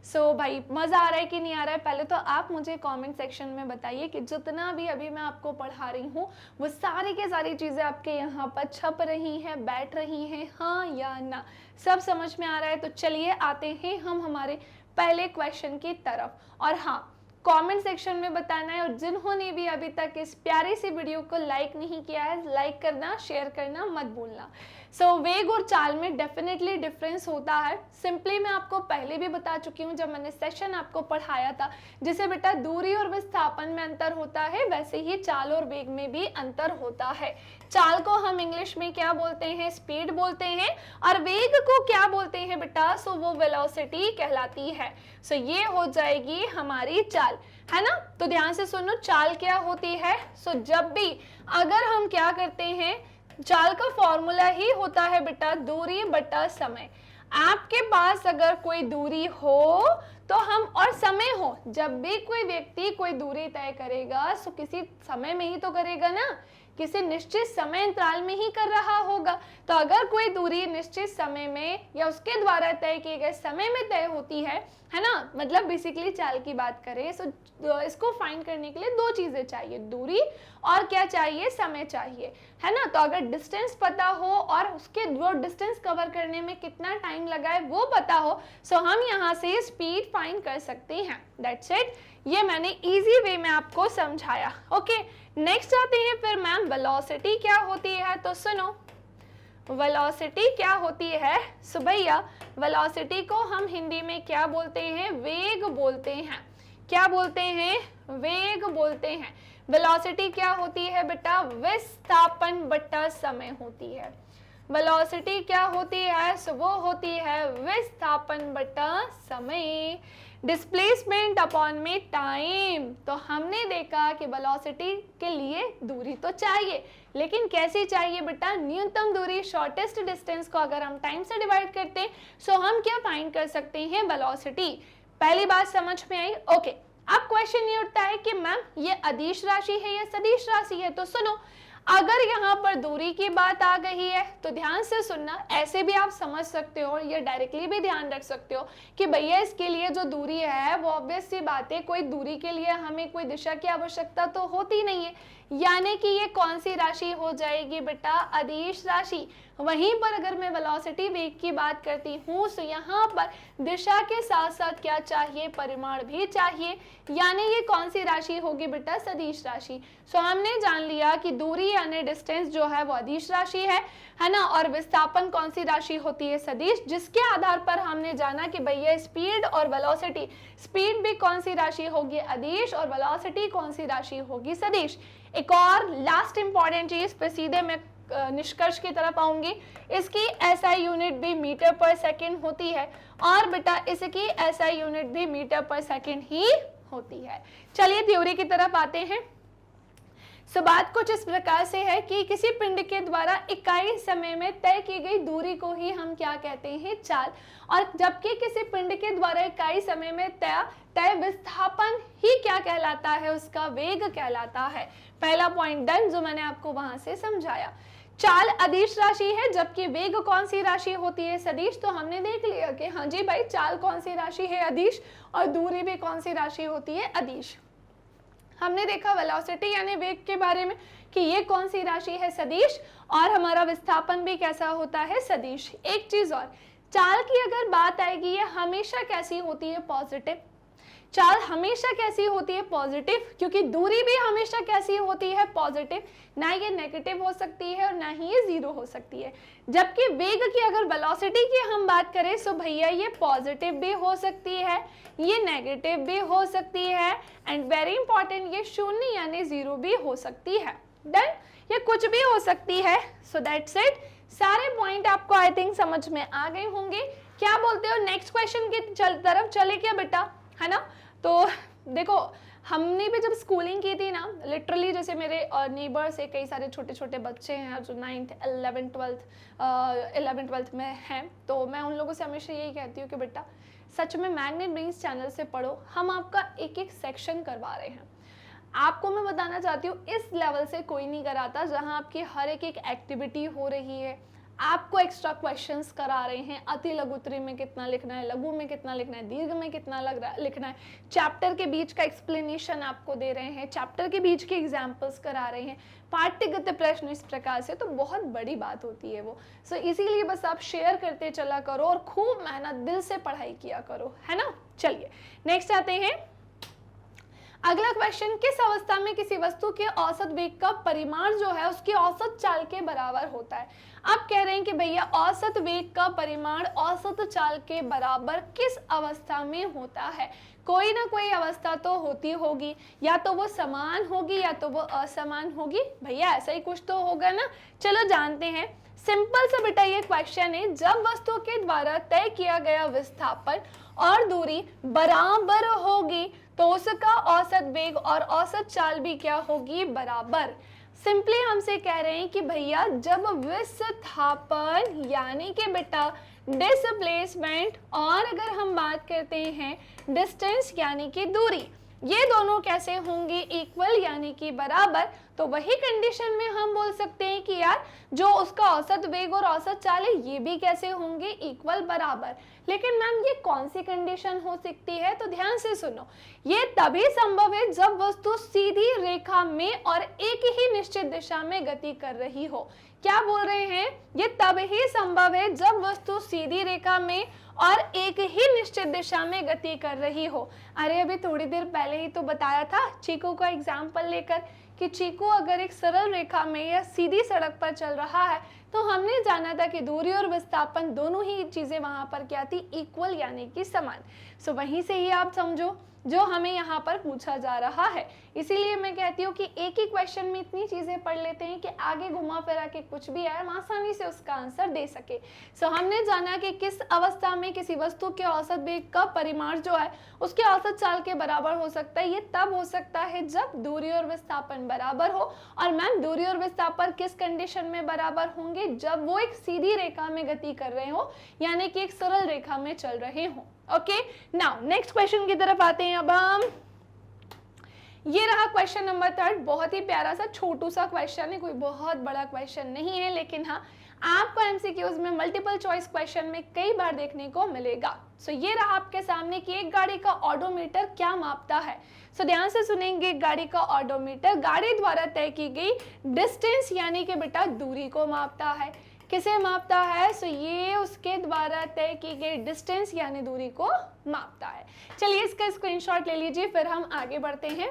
सो भाई मजा आ रहा है कि नहीं आ रहा है, पहले तो आप मुझे कमेंट सेक्शन में बताइए कि जितना भी अभी मैं आपको पढ़ा रही हूँ वो सारी की सारी चीजें आपके यहाँ पर छप रही हैं, बैठ रही हैं, हाँ या ना, सब समझ में आ रहा है। तो चलिए आते हैं हम हमारे पहले क्वेश्चन की तरफ। और हाँ, कमेंट सेक्शन में बताना है, और जिन्होंने भी अभी तक इस प्यारी सी वीडियो को लाइक नहीं किया है, लाइक करना, शेयर करना मत भूलना। सो वेग और चाल में डेफिनेटली डिफरेंस होता है। सिंपली मैं आपको पहले भी बता चुकी हूँ जब मैंने सेशन आपको पढ़ाया था, जिसे बेटा दूरी और विस्थापन में अंतर होता है वैसे ही चाल और वेग में भी अंतर होता है। चाल को हम इंग्लिश में क्या बोलते हैं, स्पीड बोलते हैं, और वेग को क्या बोलते हैं बेटा, सो वो वेलोसिटी कहलाती है। सो ये हो जाएगी हमारी चाल, है ना। तो ध्यान से सुनो, चाल क्या होती है। सो जब भी अगर हम क्या करते हैं, चाल का फॉर्मूला ही होता है बेटा दूरी बटा समय। आपके पास अगर कोई दूरी हो तो हम, और समय हो, जब भी कोई व्यक्ति कोई दूरी तय करेगा सो किसी समय में ही तो करेगा ना, किसी निश्चित समय अंतराल में ही कर रहा होगा। तो अगर कोई दूरी निश्चित समय में या उसके द्वारा तय किए गए समय में तय होती है ना, मतलब बेसिकली चाल की बात करें तो इसको फाइंड करने के लिए दो चीजें चाहिए, दूरी और क्या चाहिए, समय चाहिए, है ना। तो अगर डिस्टेंस पता हो और उसके वो डिस्टेंस कवर करने में कितना टाइम लगा है वो पता हो, सो हम यहाँ से स्पीड फाइंड कर सकते हैं। दैट्स इट, ये मैंने इजी वे में आपको समझाया। ओके, नेक्स्ट आते हैं फिर मैम वेलोसिटी क्या होती है। तो सुनो, वेलोसिटी क्या होती है। सो भैया वेलोसिटी को हम हिंदी में क्या बोलते हैं, वेग बोलते हैं। क्या बोलते हैं, वेग बोलते हैं। वेलोसिटी क्या होती है बेटा, विस्थापन बटा समय होती है। वेलोसिटी क्या होती है, सो वो होती है विस्थापन बटा समय, डिस्प्लेसमेंट अपॉन में टाइम। तो हमने देखा कि वेलोसिटी के लिए दूरी तो चाहिए, लेकिन कैसी चाहिए बेटा, न्यूनतम दूरी, शॉर्टेस्ट डिस्टेंस को अगर हम टाइम से डिवाइड करते हैं सो हम क्या फाइंड कर सकते हैं, वेलोसिटी। पहली बात समझ में आई। ओके, अब क्वेश्चन ये उठता है कि मैम ये अदिश राशि है या सदिश राशि है। तो सुनो, अगर यहाँ पर दूरी की बात आ गई है तो ध्यान से सुनना, ऐसे भी आप समझ सकते हो, ये डायरेक्टली भी ध्यान रख सकते हो कि भैया इसके लिए जो दूरी है वो ऑब्वियस सी बात है, कोई दूरी के लिए हमें कोई दिशा की आवश्यकता तो होती नहीं है, यानी कि ये कौन सी राशि हो जाएगी बेटा, अदिश राशि। वहीं पर अगर मैं वेलोसिटी वेग की बात करती हूँ तो यहाँ पर दिशा के साथ साथ क्या चाहिए, परिमाण भी चाहिए, यानी ये कौन सी राशि होगी बेटा, सदिश राशि। सो हमने जान लिया कि दूरी यानी डिस्टेंस जो है वो अदिश राशि है ना, और विस्थापन कौन सी राशि होती है, सदिश, जिसके आधार पर हमने जाना कि भैया स्पीड और वेलोसिटी, स्पीड भी कौन सी राशि होगी, अदिश, और वेलोसिटी कौन सी राशि होगी, सदिश। एक और लास्ट इंपॉर्टेंट चीज, फिर सीधे मैं निष्कर्ष की तरफ आऊंगी, इसकी एसआई यूनिट भी मीटर पर सेकंड होती है, और बेटा इसकी एसआई यूनिट भी मीटर पर सेकंड ही होती है। चलिए थ्योरी की तरफ आते हैं। सो बात कुछ इस प्रकार से है कि किसी पिंड के द्वारा इकाई समय में तय की गई दूरी को ही हम क्या कहते हैं, चाल, और जबकि किसी पिंड के द्वारा इकाई समय में तय विस्थापन ही क्या कहलाता है, उसका वेग कहलाता है। पहला पॉइंट डन, जो मैंने आपको वहां से समझाया। चाल अदिश राशि है, जबकि वेग कौन सी राशि होती है, सदिश। तो हमने देख लिया कि हाँ जी भाई, चाल कौन सी राशि है, अदिश, और दूरी भी कौन सी राशि होती है, अदिश, हमने देखा वेलोसिटी यानी वेग के बारे में कि ये कौन सी राशि है, सदिश, और हमारा विस्थापन भी कैसा होता है, सदिश। एक चीज और, चाल की अगर बात आएगी ये हमेशा कैसी होती है, पॉजिटिव। चाल हमेशा कैसी होती है, पॉजिटिव, क्योंकि दूरी भी हमेशा कैसी होती है, पॉजिटिव। ना ये नेगेटिव हो सकती है और ना ही ये जीरो हो सकती है। जबकि वेग की अगर वेलोसिटी की हम बात करें तो भैया ये पॉजिटिव भी हो सकती है, ये नेगेटिव भी हो सकती है, एंड वेरी इंपॉर्टेंट ये शून्य यानी जीरो भी हो सकती है। डन, ये कुछ भी हो सकती है। सो दैट्स इट, सारे पॉइंट आपको आई थिंक समझ में आ गए होंगे। क्या बोलते हो, नेक्स्ट क्वेश्चन की तरफ चले क्या बेटा, है ना। तो देखो हमने भी जब स्कूलिंग की थी ना, लिटरली जैसे मेरे नेबर्स से कई सारे छोटे छोटे बच्चे हैं जो 9th 11th 12th में हैं, तो मैं उन लोगों से हमेशा यही कहती हूँ कि बेटा सच में मैग्नेट ब्रेन्स चैनल से पढ़ो, हम आपका एक एक सेक्शन करवा रहे हैं। आपको मैं बताना चाहती हूँ इस लेवल से कोई नहीं कराता, जहाँ आपकी हर एक एक्टिविटी हो रही है, आपको एक्स्ट्रा क्वेश्चंस करा रहे हैं, अति लघुत्री में कितना लिखना है, लघु में कितना लिखना है, दीर्घ में कितना लिखना है, चैप्टर के बीच का एक्सप्लेनेशन आपको दे रहे हैं, चैप्टर के बीच के एग्जाम्पल्स करा रहे हैं, पाठ्यगत प्रश्न इस प्रकार से, तो बहुत बड़ी बात होती है वो। सो इसीलिए बस आप शेयर करते चला करो और खूब मेहनत दिल से पढ़ाई किया करो, है ना। चलिए नेक्स्ट आते हैं। अगला क्वेश्चन, किस अवस्था में किसी वस्तु के औसत वेग का परिमाण जो है उसकी औसत चाल के बराबर होता है। आप कह रहे हैं कि भैया औसत वेग का परिमाण औसत चाल के बराबर किस अवस्था में होता है। कोई ना कोई अवस्था तो होती होगी, या तो वो समान होगी या तो वो असमान होगी। भैया ऐसा ही कुछ तो होगा ना। चलो जानते हैं। सिंपल सा बेटा ये क्वेश्चन है, जब वस्तु के द्वारा तय किया गया विस्थापन और दूरी बराबर होगी तो उसका औसत वेग और औसत चाल भी क्या होगी, बराबर। सिंपली हमसे कह रहे हैं कि भैया जब विस्थापन यानी कि बेटा डिस्प्लेसमेंट और अगर हम बात करते हैं डिस्टेंस यानी कि दूरी, ये दोनों कैसे होंगे, इक्वल यानी कि बराबर, तो वही कंडीशन में हम बोल सकते हैं कि यार जो उसका औसत वेग और औसत चाल है ये भी कैसे होंगे, इक्वल, बराबर। लेकिन मैम ये कौन सी कंडीशन हो सकती है, तो ध्यान से सुनो। ये तभी संभव है जब वस्तु सीधी रेखा में और एक ही निश्चित दिशा में गति कर रही हो। क्या बोल रहे हैं, ये तब ही संभव है जब वस्तु सीधी रेखा में और एक ही निश्चित दिशा में गति कर रही हो। अरे अभी थोड़ी देर पहले ही तो बताया था चीकू का एग्जाम्पल लेकर कि चीकू अगर एक सरल रेखा में या सीधी सड़क पर चल रहा है तो हमने जाना था कि दूरी और विस्थापन दोनों ही चीजें वहां पर क्या थी, इक्वल यानी कि समान। सो वहीं से ही आप समझो जो हमें यहाँ पर पूछा जा रहा है। इसीलिए मैं कहती हूँ कि एक ही क्वेश्चन में इतनी चीजें पढ़ लेते हैं कि आगे घुमा फिरा के कुछ भी आए हम आसानी से उसका आंसर दे सके। सो हमने जाना कि किस अवस्था में किसी वस्तु के औसत वेग का परिमाण जो है उसके औसत चाल के बराबर हो सकता है। ये तब हो सकता है जब दूरी और विस्थापन बराबर हो। और मैम दूरी और विस्थापन किस कंडीशन में बराबर होंगे, जब वो एक सीधी रेखा में गति कर रहे हो यानी कि एक सरल रेखा में चल रहे हो। ओके, नाउ नेक्स्ट क्वेश्चन की तरफ आते हैं। अब हम ये रहा क्वेश्चन नंबर 3, बहुत ही प्यारा सा छोटू सा क्वेश्चन है, कोई बहुत बड़ा क्वेश्चन नहीं है, लेकिन हाँ आपको एमसीक्यूज में मल्टीपल चॉइस क्वेश्चन में कई बार देखने को मिलेगा। सो ये रहा आपके सामने कि एक गाड़ी का ऑडोमीटर क्या मापता है। सो ध्यान से सुनेंगे, गाड़ी का ऑडोमीटर गाड़ी द्वारा तय की गई डिस्टेंस यानी कि बेटा दूरी को मापता है। किसे मापता है, सो ये उसके द्वारा तय की गई डिस्टेंस यानी दूरी को मापता है। चलिए इसका स्क्रीनशॉट ले लीजिए, फिर हम आगे बढ़ते हैं।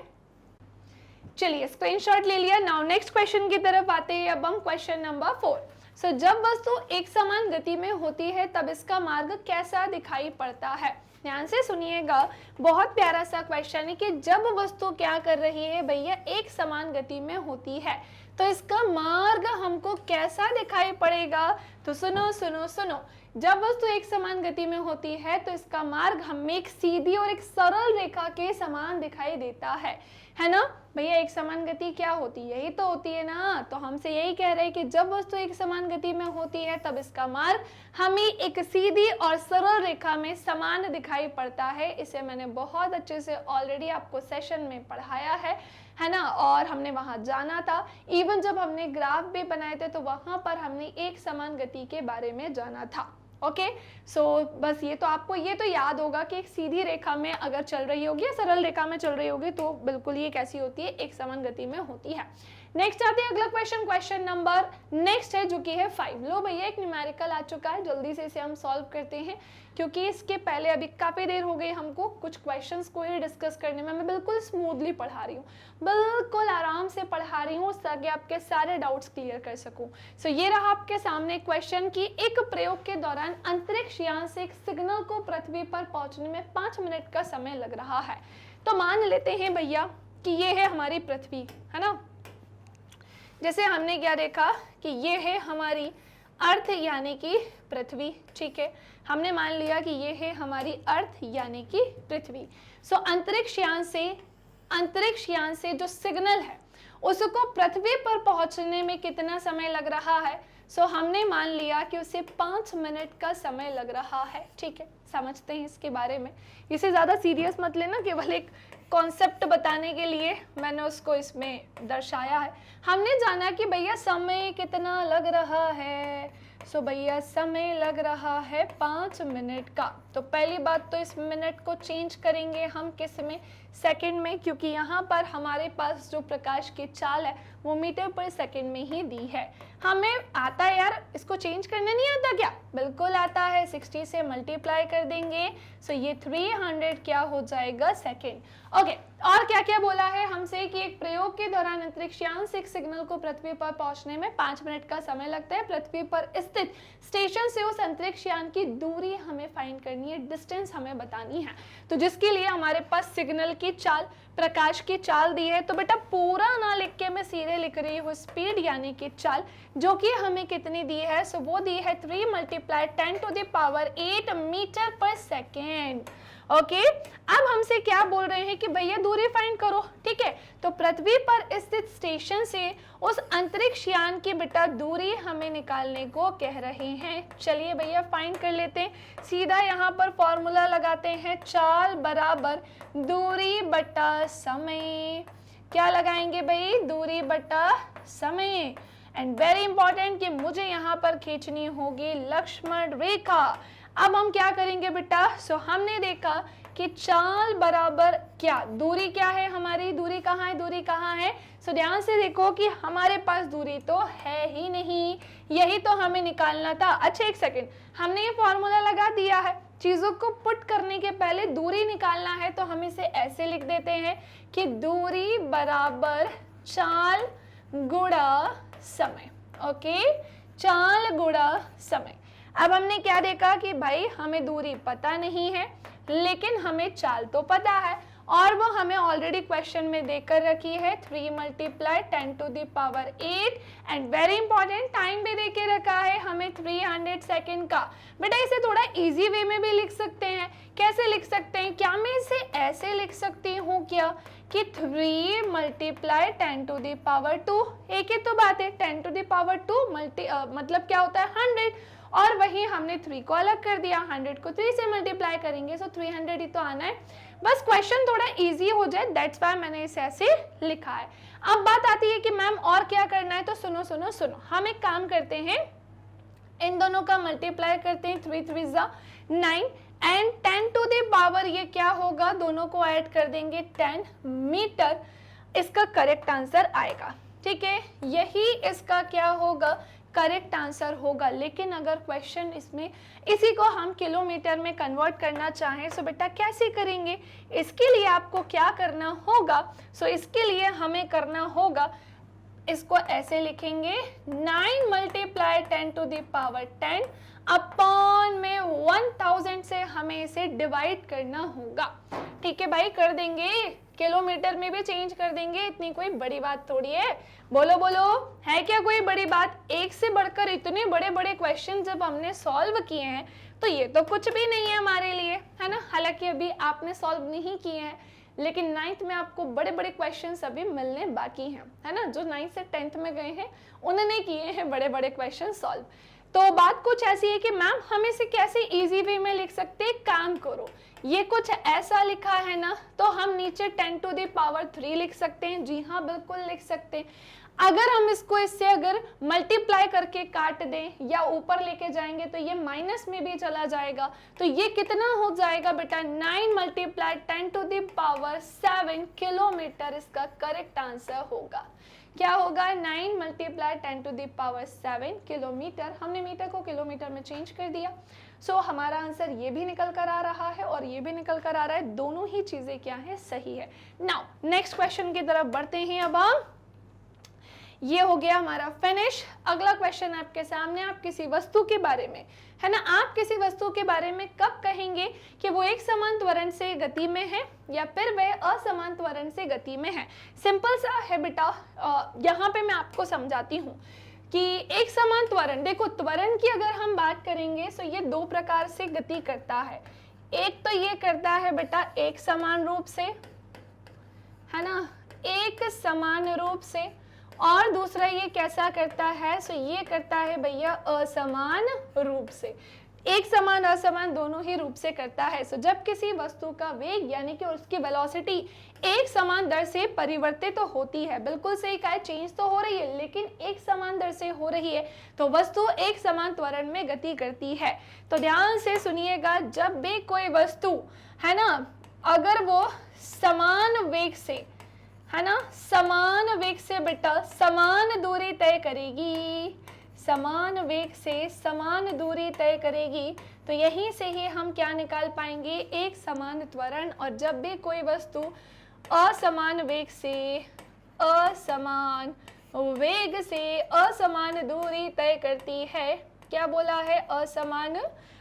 चलिए स्क्रीनशॉट ले लिया। नाउ नेक्स्ट क्वेश्चन की तरफ आते हैं। अब हम क्वेश्चन नंबर 4। सो जब वस्तु एक समान गति में होती है तब इसका मार्ग कैसा दिखाई पड़ता है। ध्यान से सुनिएगा, बहुत प्यारा सा क्वेश्चन है कि जब वस्तु क्या कर रही है भैया, एक समान गति में होती है तो इसका मार्ग हमको कैसा दिखाई पड़ेगा। तो सुनो सुनो सुनो, जब वस्तु एक समान गति में होती है तो इसका मार्ग हमें एक सीधी और एक सरल रेखा के समान दिखाई देता है ना भैया। एक समान गति क्या होती है, यही तो होती है ना। तो हमसे यही कह रहे हैं कि जब वस्तु एक समान गति में होती है तब इसका मार्ग हमें एक सीधी और सरल रेखा में समान दिखाई पड़ता है। इसे मैंने बहुत अच्छे से ऑलरेडी आपको सेशन में पढ़ाया है ना, और हमने वहां जाना था। इवन जब हमने ग्राफ भी बनाए थे तो वहां पर हमने एक समान गति के बारे में जाना था। ओके सो बस ये तो आपको ये तो याद होगा कि एक सीधी रेखा में अगर चल रही होगी या सरल रेखा में चल रही होगी तो बिल्कुल ये कैसी होती है, एक समान गति में होती है। नेक्स्ट आते हैं अगला क्वेश्चन, क्वेश्चन नंबर नेक्स्ट है जो कि है 5। लो भैया एक न्यूमेरिकल आ चुका है, जल्दी से इसे हम सॉल्व करते हैं क्योंकि इसके पहले अभी काफी देर हो गई हमको कुछ क्वेश्चंस को ही डिस्कस करने में। मैं बिल्कुल स्मूथली पढ़ा रही हूँ, बिल्कुल आराम से पढ़ा रही हूँ ताकि आपके सारे डाउट्स क्लियर कर सकूं। सो ये रहा आपके सामने क्वेश्चन की एक प्रयोग के दौरान अंतरिक्ष यान से एक सिग्नल को पृथ्वी पर पहुंचने में 5 मिनट का समय लग रहा है। तो मान लेते हैं भैया कि ये है हमारी पृथ्वी, है ना। जैसे हमने क्या देखा कि ये है हमारी अर्थ यानी कि पृथ्वी, ठीक है। हमने मान लिया कि ये है हमारी अर्थ यानी कि पृथ्वी। सो अंतरिक्ष यान से जो सिग्नल है उसको पृथ्वी पर पहुंचने में कितना समय लग रहा है। सो हमने मान लिया कि उसे 5 मिनट का समय लग रहा है, ठीक है। समझते हैं इसके बारे में, इसे ज़्यादा सीरियस मत लेना, केवल एक कॉन्सेप्ट बताने के लिए मैंने उसको इसमें दर्शाया है। हमने जाना कि भैया समय कितना लग रहा है। सो भैया समय लग रहा है 5 मिनट का। तो पहली बात तो इस मिनट को चेंज करेंगे हम किस में, सेकंड में, क्योंकि यहाँ पर हमारे पास जो प्रकाश की चाल है वो मीटर पर सेकंड में ही दी है। हमें आता है यार, इसको चेंज करने नहीं आता क्या? बिल्कुल आता है, 60 से मल्टीप्लाई कर देंगे। सो ये 300 क्या हो जाएगा, सेकंड। ओके, और क्या क्या बोला है हमसे कि एक प्रयोग के दौरान अंतरिक्ष यान से एक सिग्नल को पृथ्वी पर पहुंचने में 5 मिनट का समय लगता है। पृथ्वी पर स्थित स्टेशन से उस अंतरिक्ष यान की दूरी हमें फाइंड करनी है, डिस्टेंस हमें बतानी है। तो जिसके लिए हमारे पास सिग्नल की चाल, प्रकाश की चाल दी है। तो बेटा पूरा ना लिख के मैं सीधे लिख रही हूँ स्पीड यानी कि चाल, जो कि हमें कितनी दी है। सो वो दी है 3 × 10⁸ मीटर पर सेकेंड। ओके, अब हमसे क्या बोल रहे हैं कि भैया दूरी फाइंड करो, ठीक है। तो पृथ्वी पर स्थित स्टेशन से उस अंतरिक्ष यान की बेटा दूरी हमें निकालने को कह रहे हैं। चलिए भैया फाइंड कर लेते हैं। सीधा यहाँ पर फॉर्मूला लगाते हैं, चाल बराबर दूरी बटा समय। क्या लगाएंगे भाई, दूरी बटा समय। एंड वेरी इंपॉर्टेंट कि मुझे यहाँ पर खींचनी होगी लक्ष्मण रेखा। अब हम क्या करेंगे बेटा, सो हमने देखा कि चाल बराबर क्या, दूरी क्या है हमारी, दूरी कहाँ है, दूरी कहाँ है। सो ध्यान से देखो कि हमारे पास दूरी तो है ही नहीं, यही तो हमें निकालना था। अच्छा एक सेकंड, हमने ये फॉर्मूला लगा दिया है, चीजों को पुट करने के पहले दूरी निकालना है तो हम इसे ऐसे लिख देते हैं कि दूरी बराबर चाल गुणा समय। ओके, चाल गुणा समय। अब हमने क्या देखा कि भाई हमें दूरी पता नहीं है लेकिन हमें चाल तो पता है, और वो हमें ऑलरेडी क्वेश्चन में देकर रखी है 3 × 10⁸ एंड वेरी इंपॉर्टेंट टाइम भी देके रखा है हमें 300 सेकेंड का। बेटा इसे थोड़ा इजी वे में भी लिख सकते हैं। कैसे लिख सकते हैं, क्या मैं इसे ऐसे लिख सकती हूँ क्या कि 3 × 10⁻²। एक ही तो बात है, 10⁻² मतलब क्या होता है 100, और वही हमने 3 को अलग कर दिया, 100 को 3 से मल्टीप्लाई करेंगे। सो 300 ही तो आना है। बस क्वेश्चन थोड़ा इजी हो जाए, दैट्स व्हाई मैंने इसे ऐसे लिखा है। अब बात आती है कि मैम और क्या करना है, तो सुनो सुनो सुनो, हम एक काम करते हैं, इन दोनों का मल्टीप्लाई करते हैं, 3 3 9 एंड 10⁻, ये क्या होगा, दोनों को ऐड कर देंगे 10 मीटर। इसका करेक्ट आंसर आएगा, ठीक है। यही इसका क्या होगा, करेक्ट आंसर होगा। लेकिन अगर क्वेश्चन इसमें इसी को हम किलोमीटर में कन्वर्ट करना चाहें सो बेटा कैसे करेंगे, इसके लिए आपको क्या करना होगा, सो इसके लिए हमें करना होगा, इसको ऐसे लिखेंगे 9 × 10⁻10 अपॉन में 1000 से हमें इसे डिवाइड करना होगा, ठीक है भाई। कर देंगे, किलोमीटर में भी चेंज कर देंगे, इतनी कोई बड़ी बात थोड़ी है। बोलो बोलो, है क्या कोई बड़ी बात? एक से बढ़कर इतने बड़े बड़े क्वेश्चन जब हमने सॉल्व किए हैं तो ये तो कुछ भी नहीं है हमारे लिए, है ना। हालांकि अभी आपने सॉल्व नहीं किए हैं लेकिन 9th में आपको बड़े बड़े क्वेश्चंस अभी मिलने बाकी हैं, है ना। जो 9th से 10th में गए हैं उन्होंने किए हैं बड़े बड़े क्वेश्चन सॉल्व। तो बात कुछ ऐसी है कि मैम हम इसे कैसे इजी वे में लिख सकते हैं, काम करो, ये कुछ ऐसा लिखा है ना, तो हम नीचे 10⁻³ लिख सकते हैं। जी हाँ बिल्कुल लिख सकते हैं। अगर हम इसको इससे अगर मल्टीप्लाई करके काट दें या ऊपर लेके जाएंगे तो ये माइनस में भी चला जाएगा, तो ये कितना हो जाएगा बेटा 9 multiply 10 to the power 7 kilometre इसका करेक्ट आंसर होगा। क्या होगा 9 multiply 10 to the power 7 kilometre. हमने मीटर को किलोमीटर में चेंज कर दिया। सो हमारा आंसर ये भी निकल कर आ रहा है और ये भी निकल कर आ रहा है, दोनों ही चीजें क्या है सही है। नाउ नेक्स्ट क्वेश्चन की तरफ बढ़ते हैं। अब हम ये हो गया हमारा फिनिश। अगला क्वेश्चन आपके सामने, आप किसी वस्तु के बारे में, है ना, आप किसी वस्तु के बारे में कब कहेंगे कि वो एक समान त्वरण से गति में है या फिर वह असमान त्वरण से गति में है। सिंपल सा है बेटा, यहाँ पे मैं आपको समझाती हूँ कि एक समान त्वरण, देखो त्वरण की अगर हम बात करेंगे तो ये दो प्रकार से गति करता है। एक तो ये करता है बेटा एक समान रूप से, है ना, एक समान रूप से, और दूसरा ये कैसा करता है, सो ये करता है भैया असमान रूप से। एक समान असमान दोनों ही रूप से करता है। सो जब किसी वस्तु का वेग यानी कि उसकी वेलोसिटी एक समान दर से परिवर्तित तो होती है, बिल्कुल सही कहा है, चेंज तो हो रही है लेकिन एक समान दर से हो रही है, तो वस्तु एक समान त्वरण में गति करती है। तो ध्यान से सुनिएगा, जब भी कोई वस्तु, है ना, अगर वो समान वेग से, है ना, समान वेग से बेटा समान दूरी तय करेगी, समान वेग से समान दूरी तय करेगी, तो यहीं से ही हम क्या निकाल पाएंगे, एक समान त्वरण। और जब भी कोई वस्तु असमान वेग से असमान वेग से असमान दूरी तय करती है, क्या बोला है, असमान,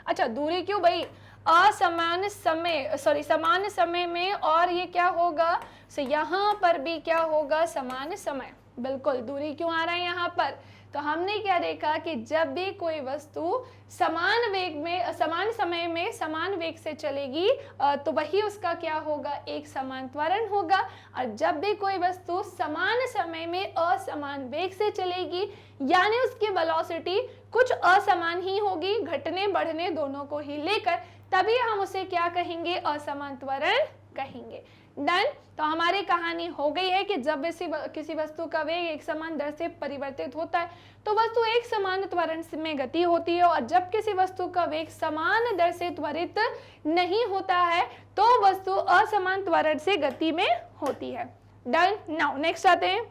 अच्छा दूरी क्यों भाई, असमान समय, सॉरी समान समय में, और ये क्या होगा, सो यहाँ पर भी क्या होगा, समान समय। बिल्कुल, दूरी क्यों आ रहा है यहाँ पर, तो हमने क्या देखा कि जब भी कोई वस्तु समान वेग में समान समय में समान वेग से चलेगी तो वही उसका क्या होगा, एक समान त्वरण होगा। और जब भी कोई वस्तु समान समय में असमान वेग से चलेगी यानी उसकी वेलोसिटी कुछ असमान ही होगी, घटने बढ़ने दोनों को ही लेकर, तभी हम उसे क्या कहेंगे, असमान त्वरण कहेंगे। डन। तो हमारी कहानी हो गई है कि जब किसी वस्तु का वेग एक समान दर से परिवर्तित होता है तो वस्तु एक समान त्वरण में गति होती है, और जब किसी वस्तु का वेग समान दर से त्वरित नहीं होता है तो वस्तु असमान त्वरण से गति में होती है। डन। नाउ नेक्स्ट आते हैं।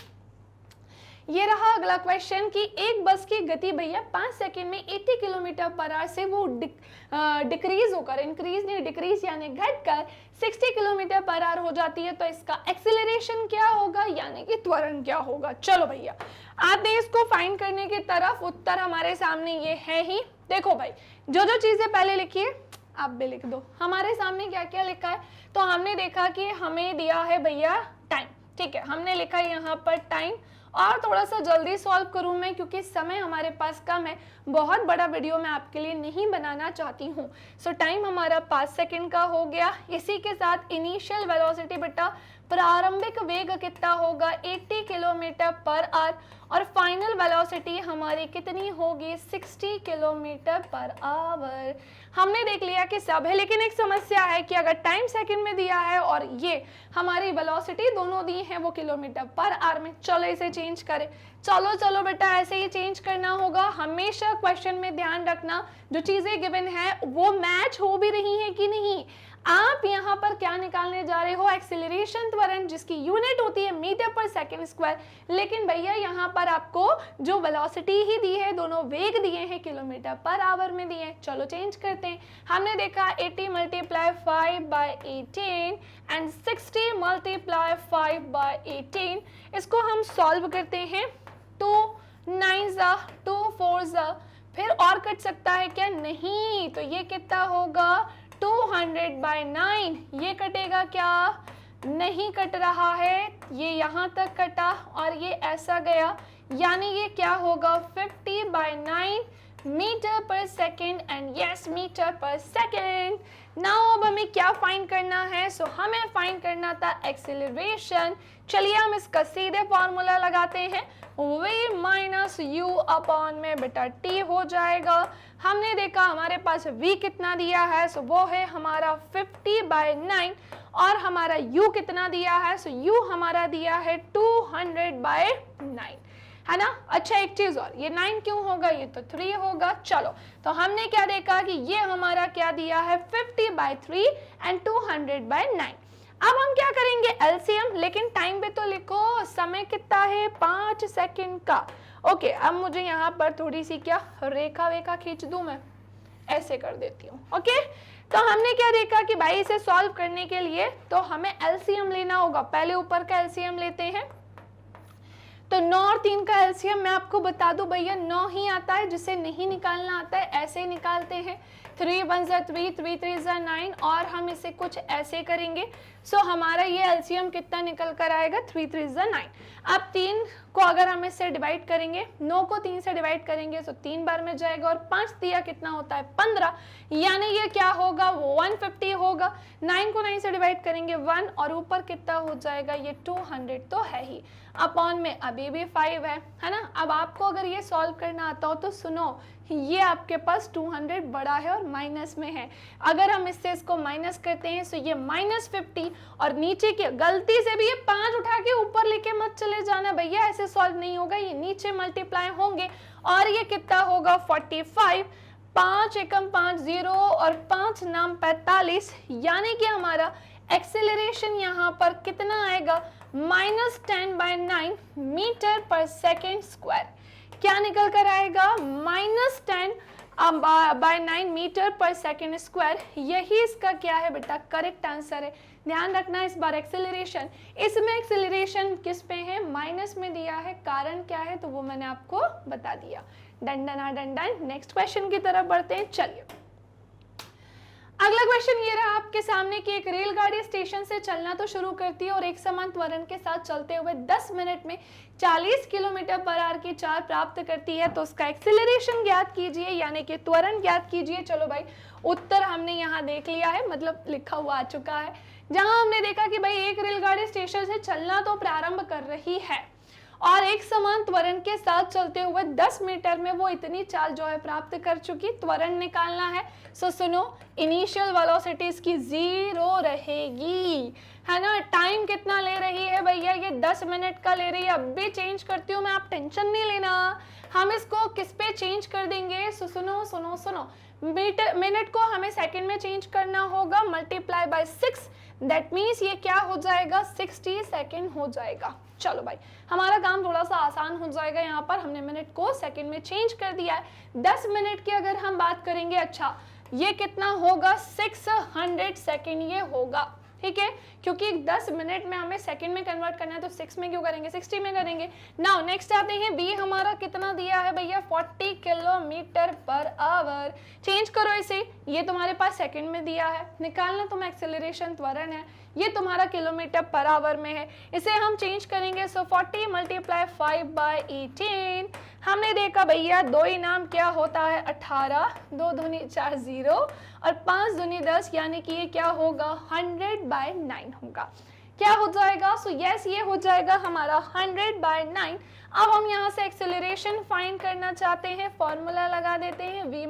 ये रहा अगला क्वेश्चन कि एक बस की गति भैया 5 सेकंड में 80 किलोमीटर पर आवर से वो डिक्रीज होकर, इंक्रीज नहीं डिक्रीज यानी घटकर 60 किलोमीटर पर आवर हो जाती है, तो इसका एक्सेलरेशन क्या होगा यानी कि त्वरण क्या होगा। चलो भैया आते हैं इसको फाइंड करने की तरफ। उत्तर हमारे सामने ये है ही। देखो भाई, जो जो चीजें पहले लिखी है आप भी लिख दो। हमारे सामने क्या क्या लिखा है, तो हमने देखा कि हमें दिया है भैया टाइम, ठीक है, हमने लिखा है यहाँ पर टाइम, और थोड़ा सा जल्दी सॉल्व करूं मैं क्योंकि समय हमारे पास कम है, बहुत बड़ा वीडियो मैं आपके लिए नहीं बनाना चाहती हूं। सो टाइम हमारा 5 सेकंड का हो गया। इसी के साथ इनिशियल वेलोसिटी बेटा प्रारंभिक वेग कितना होगा, 80 किलोमीटर पर आवर, और फाइनल वेलोसिटी हमारी कितनी होगी, 60 किलोमीटर पर आवर। हमने देख लिया कि सब है, लेकिन एक समस्या है कि अगर टाइम सेकंड में दिया है और ये हमारी वेलोसिटी दोनों दी है वो किलोमीटर पर आवर में। चलो इसे चेंज करें। चलो चलो बेटा ऐसे ही चेंज करना होगा। हमेशा क्वेश्चन में ध्यान रखना जो चीजें गिवन है वो मैच हो भी रही है कि नहीं। आप यहाँ पर क्या निकालने जा रहे हो, एक्सेलरेशन त्वरण जिसकी यूनिट होती है मीटर पर सेकंड स्क्वायर, लेकिन भैया यहाँ पर आपको जो वेलोसिटी ही दी है, दोनों वेग दिए हैं किलोमीटर पर आवर में दिए हैं। चलो चेंज करते हैं। हमने देखा 80 मल्टीप्लाई 5/18 एंड 60 मल्टीप्लाई 5/18। इसको हम सॉल्व करते हैं। 2 9 2 4 फिर और कट सकता है क्या, नहीं, तो ये कितना होगा 200/9। ये कटेगा क्या, नहीं कट रहा है, ये यहाँ तक कटा और ये ऐसा गया, यानी ये क्या होगा 50/9 मीटर पर सेकेंड, एंड यस मीटर पर सेकेंड। नाउ अब हमें क्या फाइंड करना है, सो हमें फाइंड करना था एक्सेलरेशन। चलिए हम इसका सीधे फॉर्मूला लगाते हैं, v माइनस यू अपॉन में बेटा t हो जाएगा। हमने देखा हमारे पास v कितना दिया है, सो वो है हमारा 50/9, और हमारा u कितना दिया है, सो u हमारा दिया है 200/9। है ना। अच्छा एक चीज और, ये 9 क्यों होगा, ये तो 3 होगा। चलो तो हमने क्या देखा कि ये हमारा क्या दिया है 50/3 एंड 200/9। अब हम क्या करेंगे एलसीएम, लेकिन टाइम पे तो लिखो, समय कितना है 5 सेकंड का। ओके अब मुझे यहाँ पर थोड़ी सी क्या रेखा वेखा खींच दूं, मैं ऐसे कर देती हूँ। ओके तो हमने क्या देखा कि भाई इसे सॉल्व करने के लिए तो हमें एलसीएम लेना होगा। पहले ऊपर का एलसीएम लेते हैं, तो 9 और 3 का एलसीएम मैं आपको बता दूं भैया 9 ही आता है, जिसे नहीं निकालना आता है ऐसे ही निकालते हैं। 3 1 3, 3 3 9, और हम इसे कुछ ऐसे करेंगे। सो हमारा ये एलसीएम कितना निकल कर आएगा 3 3 9। अब 3 को अगर हम इससे डिवाइड करेंगे, 9 को 3 से डिवाइड करेंगे तो 3 बार में जाएगा, और 5 दिया कितना होता है 15, यानी ये क्या होगा 150 होगा। 9 को 9 से डिवाइड करेंगे 1, और ऊपर कितना हो जाएगा ये 200 तो है ही, अपॉन में अभी भी 5 है ना। अब आपको अगर ये सॉल्व करना आता हो तो सुनो, ये आपके पास 200 बड़ा है और माइनस में है। अगर हम इससे इसको माइनस करते हैं तो ये -50, और नीचे की गलती से भी ये 5 उठा के ऊपर लेके मत चले जाना भैया, ऐसे सॉल्व नहीं होगा, ये नीचे मल्टीप्लाई होंगे, और ये कितना होगा 45, 5 एकम 5 0 और 5 नाम 45, यानी कि हमारा एक्सेलरेशन यहाँ पर कितना आएगा -10/9 मीटर पर सेकेंड स्क्वायर। क्या निकल कर आएगा -10/9 मीटर पर सेकेंड स्क्वायर। यही इसका क्या है बेटा करेक्ट आंसर है। ध्यान रखना इस बार एक्सेलरेशन, इसमें एक्सेलरेशन किस पे है माइनस में दिया है, कारण क्या है तो वो मैंने आपको बता दिया। Done done done done. Next question की तरफ बढ़ते हैं। चलिए अगला क्वेश्चन ये रहा आपके सामने कि एक रेलगाड़ी स्टेशन से चलना तो शुरू करती है और एक समान त्वरण के साथ चलते हुए 10 मिनट में 40 किलोमीटर/आवर की चाल प्राप्त करती है, तो उसका एक्सेलरेशन ज्ञात कीजिए, यानी कि त्वरण ज्ञात कीजिए। चलो भाई उत्तर हमने यहाँ देख लिया है, मतलब लिखा हुआ आ चुका है, जहां हमने देखा कि भाई एक रेलगाड़ी स्टेशन से चलना तो प्रारंभ कर रही है और एक समान त्वरण के साथ चलते हुए 10 मीटर में वो इतनी चाल जो है प्राप्त कर चुकी। त्वरण निकालना है। सो सुनो, इनिशियल वेलोसिटी इसकी 0 रहेगी, है ना। टाइम कितना ले रही है भैया, ये 10 मिनट का ले रही है। अब भी चेंज करती हूँ मैं, आप टेंशन नहीं लेना, हम इसको किस पे चेंज कर देंगे। सो सुनो सुनो सुनो, मिनट को हमें सेकंड में चेंज करना होगा, मल्टीप्लाई बाय 6, दैट मीन्स ये क्या हो जाएगा 60 सेकेंड हो जाएगा। चलो भाई हमारा काम थोड़ा सा आसान हो जाएगा, यहाँ पर हमने मिनट को सेकंड में चेंज कर दिया है। 10 मिनट की अगर हम बात करेंगे, अच्छा ये कितना होगा 600 सेकेंड ये होगा, ठीक है, क्योंकि 10 मिनट में हमें सेकंड में कन्वर्ट करना है तो 6 में क्यों करेंगे 60 में करेंगे। नाउ नेक्स्ट आते हैं, बी हमारा कितना दिया है भैया 40 किलोमीटर/आवर। चेंज करो इसे, ये तुम्हारे पास सेकंड में दिया है, निकालना तुम्हें एक्सेलरेशन त्वरण है, ये तुम्हारा किलोमीटर/आवर में है, इसे हम चेंज करेंगे। सो 40 × 5/18, हमने देखा भैया 2 इनाम क्या होता है 18, 2 दूनी 4 0 और 5 दूनी 10, यानी कि ये क्या होगा 100/9 होगा। क्या हो जाएगा, सो यस ये हो जाएगा हमारा 100/9। अब हम यहाँ से एक्सेलरेशन फाइंड करना चाहते हैं, फॉर्मूला लगा देते हैं v -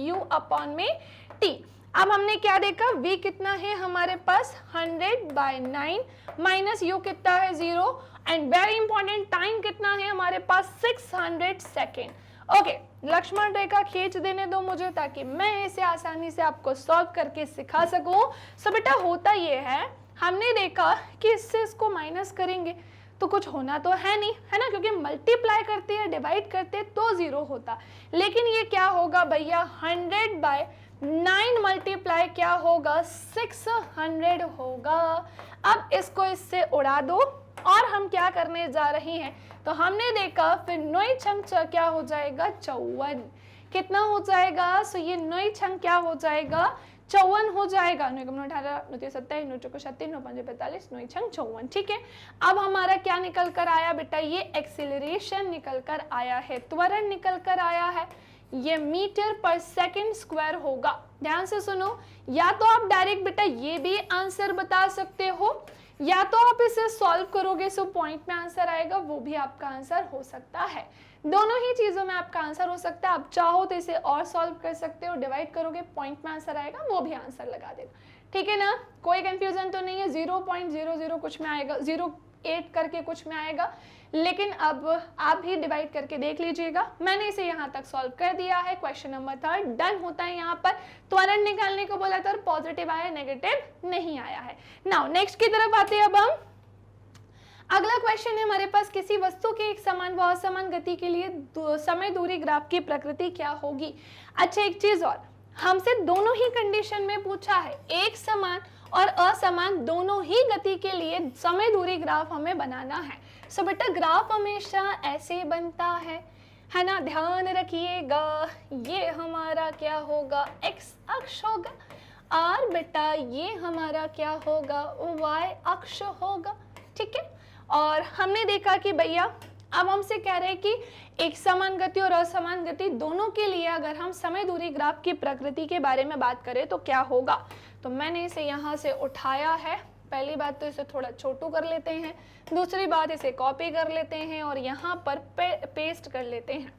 u/t। अब हमने क्या देखा, v कितना है हमारे पास 100/9 माइनस u कितना है 0, एंड वेरी इंपॉर्टेंट टाइम कितना है हमारे पास 600 सेकेंड। ओके लक्ष्मण रेखा खींच देने दो मुझे, ताकि मैं इसे आसानी से आपको सॉल्व करके सिखा सकूं। सो बेटा होता ये है, हमने देखा कि इससे इसको माइनस करेंगे तो कुछ होना तो है नहीं, है ना, क्योंकि मल्टीप्लाई करते हैं डिवाइड करते तो 0 होता, लेकिन ये क्या होगा भैया 100/9 मल्टीप्लाई क्या होगा 600 होगा। अब इसको इससे उड़ा दो और हम क्या करने जा रहे हैं, तो हमने देखा फिर 9 छंग क्या हो जाएगा 54, कितना हो जाएगा, सो ये 9 छंग क्या हो जाएगा 54 हो जाएगा। 9 × 18 9 × 27 9 × 36 9 × 5 45 9 छंग 54, ठीक है। अब हमारा क्या निकल कर आया बेटा, ये एक्सीलरेशन निकल कर आया है, त्वरण निकल कर आया है, ये मीटर/सेकंड स्क्वायर होगा। ध्यान से सुनो, या तो आप डायरेक्ट बेटा ये भी आंसर बता सकते हो, या तो आप इसे सॉल्व करोगे सो पॉइंट में आंसर आएगा, वो भी आपका आंसर हो सकता है। दोनों ही चीजों में आपका आंसर हो सकता है। आप चाहो तो इसे और सॉल्व कर सकते हो, डिवाइड करोगे पॉइंट में आंसर आएगा, वो भी आंसर लगा देना, ठीक है ना। कोई कंफ्यूजन तो नहीं है, 0.00 कुछ में आएगा, 0 8 करके कुछ में आएगा, लेकिन अब आप भी डिवाइड करके देख लीजिएगा। मैंने इसे यहाँ तक सॉल्व कर दिया है। क्वेश्चन नंबर 3 डन होता है। यहाँ पर त्वरण निकालने को बोला था और पॉजिटिव आया, नेगेटिव नहीं आया है। नाउ नेक्स्ट की तरफ आते हैं अब हम। अगला क्वेश्चन है हमारे पास, किसी वस्तु के एक समान व असमान गति के लिए समय दूरी ग्राफ की प्रकृति क्या होगी। अच्छा, एक चीज और, हमसे दोनों ही कंडीशन में पूछा है, एक समान और असमान दोनों ही गति के लिए समय दूरी ग्राफ हमें बनाना है। सो बेटा ग्राफ हमेशा ऐसे बनता है ना, ध्यान रखिएगा। ये हमारा क्या होगा, एक्स अक्ष होगा, और बेटा ये हमारा क्या होगा, वाई अक्ष होगा। ठीक है, और हमने देखा कि भैया अब हमसे कह रहे हैं कि एक समान गति और असमान गति दोनों के लिए अगर हम समय दूरी ग्राफ की प्रकृति के बारे में बात करें तो क्या होगा। तो मैंने इसे यहाँ से उठाया है। पहली बात तो इसे थोड़ा छोटू कर लेते हैं, दूसरी बात इसे कॉपी कर लेते हैं और यहाँ पर पेस्ट कर लेते हैं,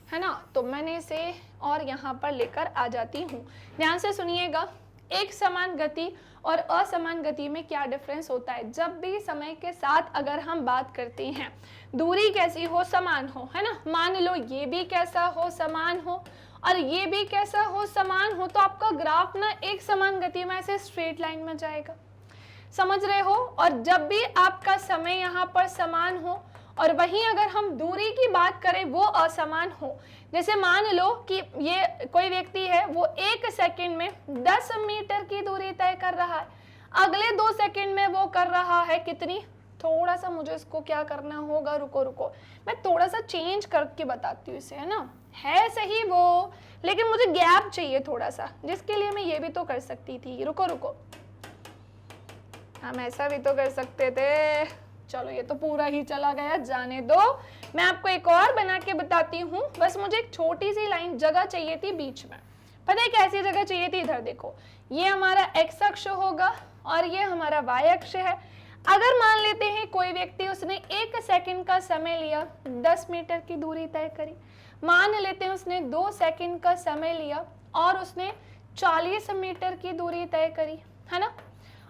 है ना। तो मैंने इसे और यहाँ पर लेकर आ जाती हूँ। ध्यान से सुनिएगा, एक समान गति और असमान गति में क्या डिफरेंस होता है। जब भी समय के साथ अगर हम बात करते हैं, दूरी कैसी हो, समान हो, है ना। मान लो ये भी कैसा हो, समान हो, और ये भी कैसा हो, समान हो, तो आपका ग्राफ ना एक समान गति में ऐसे स्ट्रेट लाइन में जाएगा, समझ रहे हो। और जब भी आपका समय यहाँ पर समान हो और वहीं अगर हम दूरी की बात करें वो असमान हो, जैसे मान लो कि ये कोई व्यक्ति है, वो 1 सेकंड में 10 मीटर की दूरी तय कर रहा है, अगले 2 सेकंड में वो कर रहा है कितनी, थोड़ा सा मुझे इसको क्या करना होगा, रुको मैं थोड़ा सा चेंज करके बताती हूँ इसे, है ना। है सही वो, लेकिन मुझे गैप चाहिए थोड़ा सा, जिसके लिए मैं ये भी तो कर सकती थी। रुको हम ऐसा भी तो कर सकते थे। चलो ये तो पूरा ही चला गया, जाने दो। मैं आपको एक और बना के बताती हूँ। बस मुझे एक छोटी सी लाइन जगह चाहिए थी बीच में। पता है कैसी जगह चाहिए थी, इधर देखो, ये हमारा एक्स अक्ष होगा और ये हमारा वाई अक्ष है। अगर मान लेते हैं कोई व्यक्ति, उसने 1 सेकंड का समय लिया, 10 मीटर की दूरी तय करी। मान लेते हैं उसने 2 सेकंड का समय लिया और उसने 40 मीटर की दूरी तय करी, है ना।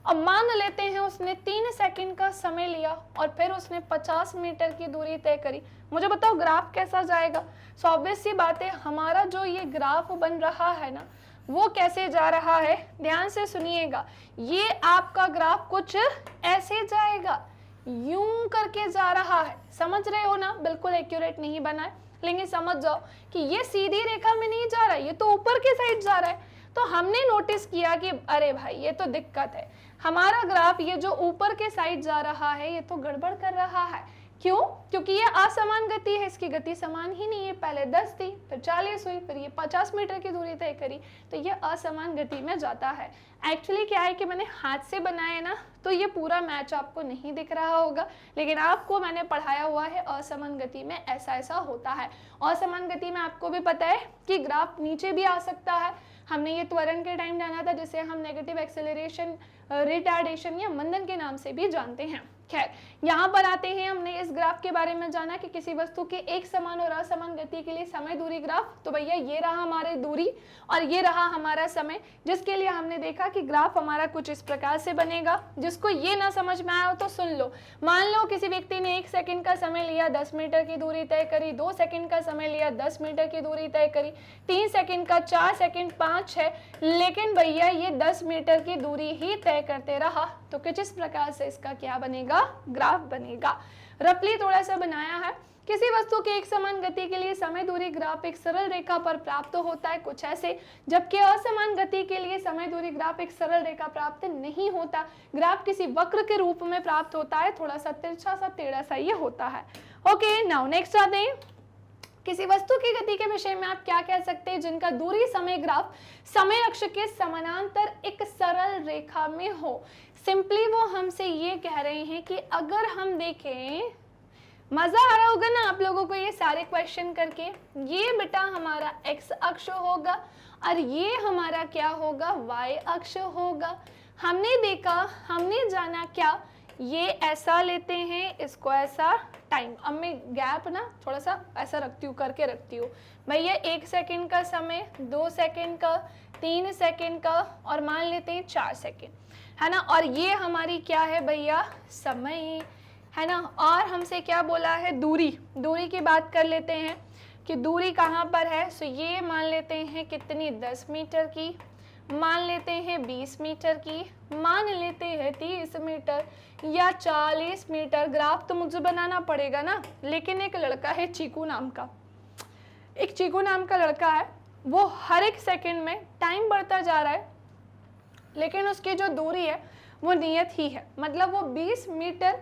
अब मान लेते हैं उसने 3 सेकंड का समय लिया और फिर उसने 50 मीटर की दूरी तय करी। मुझे बताओ ग्राफ कैसा जाएगा। सो ऑब्वियस सी बात है, हमारा जो ये ग्राफ बन रहा है ना, वो कैसे जा रहा है, ध्यान से सुनिएगा। ये आपका ग्राफ कुछ ऐसे जाएगा, यूं करके जा रहा है, समझ रहे हो ना। बिल्कुल एक्यूरेट नहीं बना है, लेकिन समझ जाओ कि ये सीधी रेखा में नहीं जा रहा है, ये तो ऊपर के साइड जा रहा है। तो हमने नोटिस किया कि अरे भाई ये तो दिक्कत है, हमारा ग्राफ ये जो ऊपर के साइड जा रहा है ये तो गड़बड़ कर रहा है। क्यों? क्योंकि ये असमान गति है, इसकी गति समान ही नहीं है। पहले 10 थी, फिर 40 हुई, फिर ये 50 मीटर की दूरी तय करी, तो ये असमान गति में जाता है। एक्चुअली क्या है कि मैंने हाथ से बनाया ना, तो ये पूरा मैच आपको नहीं दिख रहा होगा, लेकिन आपको मैंने पढ़ाया हुआ है असमान गति में ऐसा ऐसा होता है। असमान गति में आपको भी पता है कि ग्राफ नीचे भी आ सकता है। हमने ये त्वरण के टाइम जाना था, जिसे हम नेगेटिव एक्सेलरेशन, रिटार्डेशन या मंदन के नाम से भी जानते हैं। खैर, यहाँ पर आते हैं, हमने इस ग्राफ के बारे में जाना कि किसी वस्तु के एक समान और असमान गति के लिए समय दूरी ग्राफ। तो भैया ये रहा हमारी दूरी और ये रहा हमारा समय, जिसके लिए हमने देखा कि ग्राफ हमारा कुछ इस प्रकार से बनेगा। जिसको ये ना समझ में आया हो तो सुन लो। मान लो किसी व्यक्ति ने 1 सेकंड का समय लिया, 10 मीटर की दूरी तय करी, 2 सेकंड का समय लिया, 10 मीटर की दूरी तय करी, 3 सेकंड का, 4 सेकंड, 5, 6, लेकिन भैया ये 10 मीटर की दूरी ही तय करते रहा। तो कुछ इस प्रकार से इसका क्या बनेगा, ग्राफ बनेगा। रफली थोड़ा सा बनाया है। किसी वस्तु के एक समान गति के लिए समय दूरी ग्राफ एक सरल रेखा पर प्राप्त होता है, कुछ ऐसे, जबकि असमान गति के लिए समय दूरी ग्राफ एक सरल रेखा प्राप्त नहीं होता। ग्राफ किसी वक्र के रूप में प्राप्त होता है, थोड़ा सा तिरछा सा, टेढ़ा सा ये होता है। ओके, नाउ नेक्स्ट आते हैं। किसी वस्तु की गति के विषय में आप क्या कह सकते हैं, जिनका दूरी समय ग्राफ समय अक्ष के समानांतर एक सरल रेखा में हो। सिंपली वो हमसे ये कह रहे हैं कि अगर हम देखें, मजा आ रहा होगा ना आप लोगों को ये सारे क्वेश्चन करके। ये बेटा हमारा एक्स अक्ष होगा और ये हमारा क्या होगा, वाई अक्ष होगा। हमने देखा, हमने जाना क्या, ये ऐसा लेते हैं, इसको ऐसा, टाइम, अब मैं गैप ना थोड़ा सा ऐसा रखती हूँ, करके रखती हूँ भैया। 1 सेकंड का समय, 2 सेकंड का, 3 सेकंड का, और मान लेते हैं 4 सेकंड, है ना। और ये हमारी क्या है भैया, समय। है ना। और हमसे क्या बोला है, दूरी, दूरी की बात कर लेते हैं कि दूरी कहाँ पर है। सो ये मान लेते हैं कितनी, 10 मीटर की, मान लेते हैं 20 मीटर की, मान लेते हैं 30 मीटर या 40 मीटर। ग्राफ तो मुझे बनाना पड़ेगा ना, लेकिन एक लड़का है चीकू नाम का, एक चीकू नाम का लड़का है, वो हर एक सेकंड में टाइम बढ़ता जा रहा है, लेकिन उसकी जो दूरी है वो नियत ही है। मतलब वो 20 मीटर,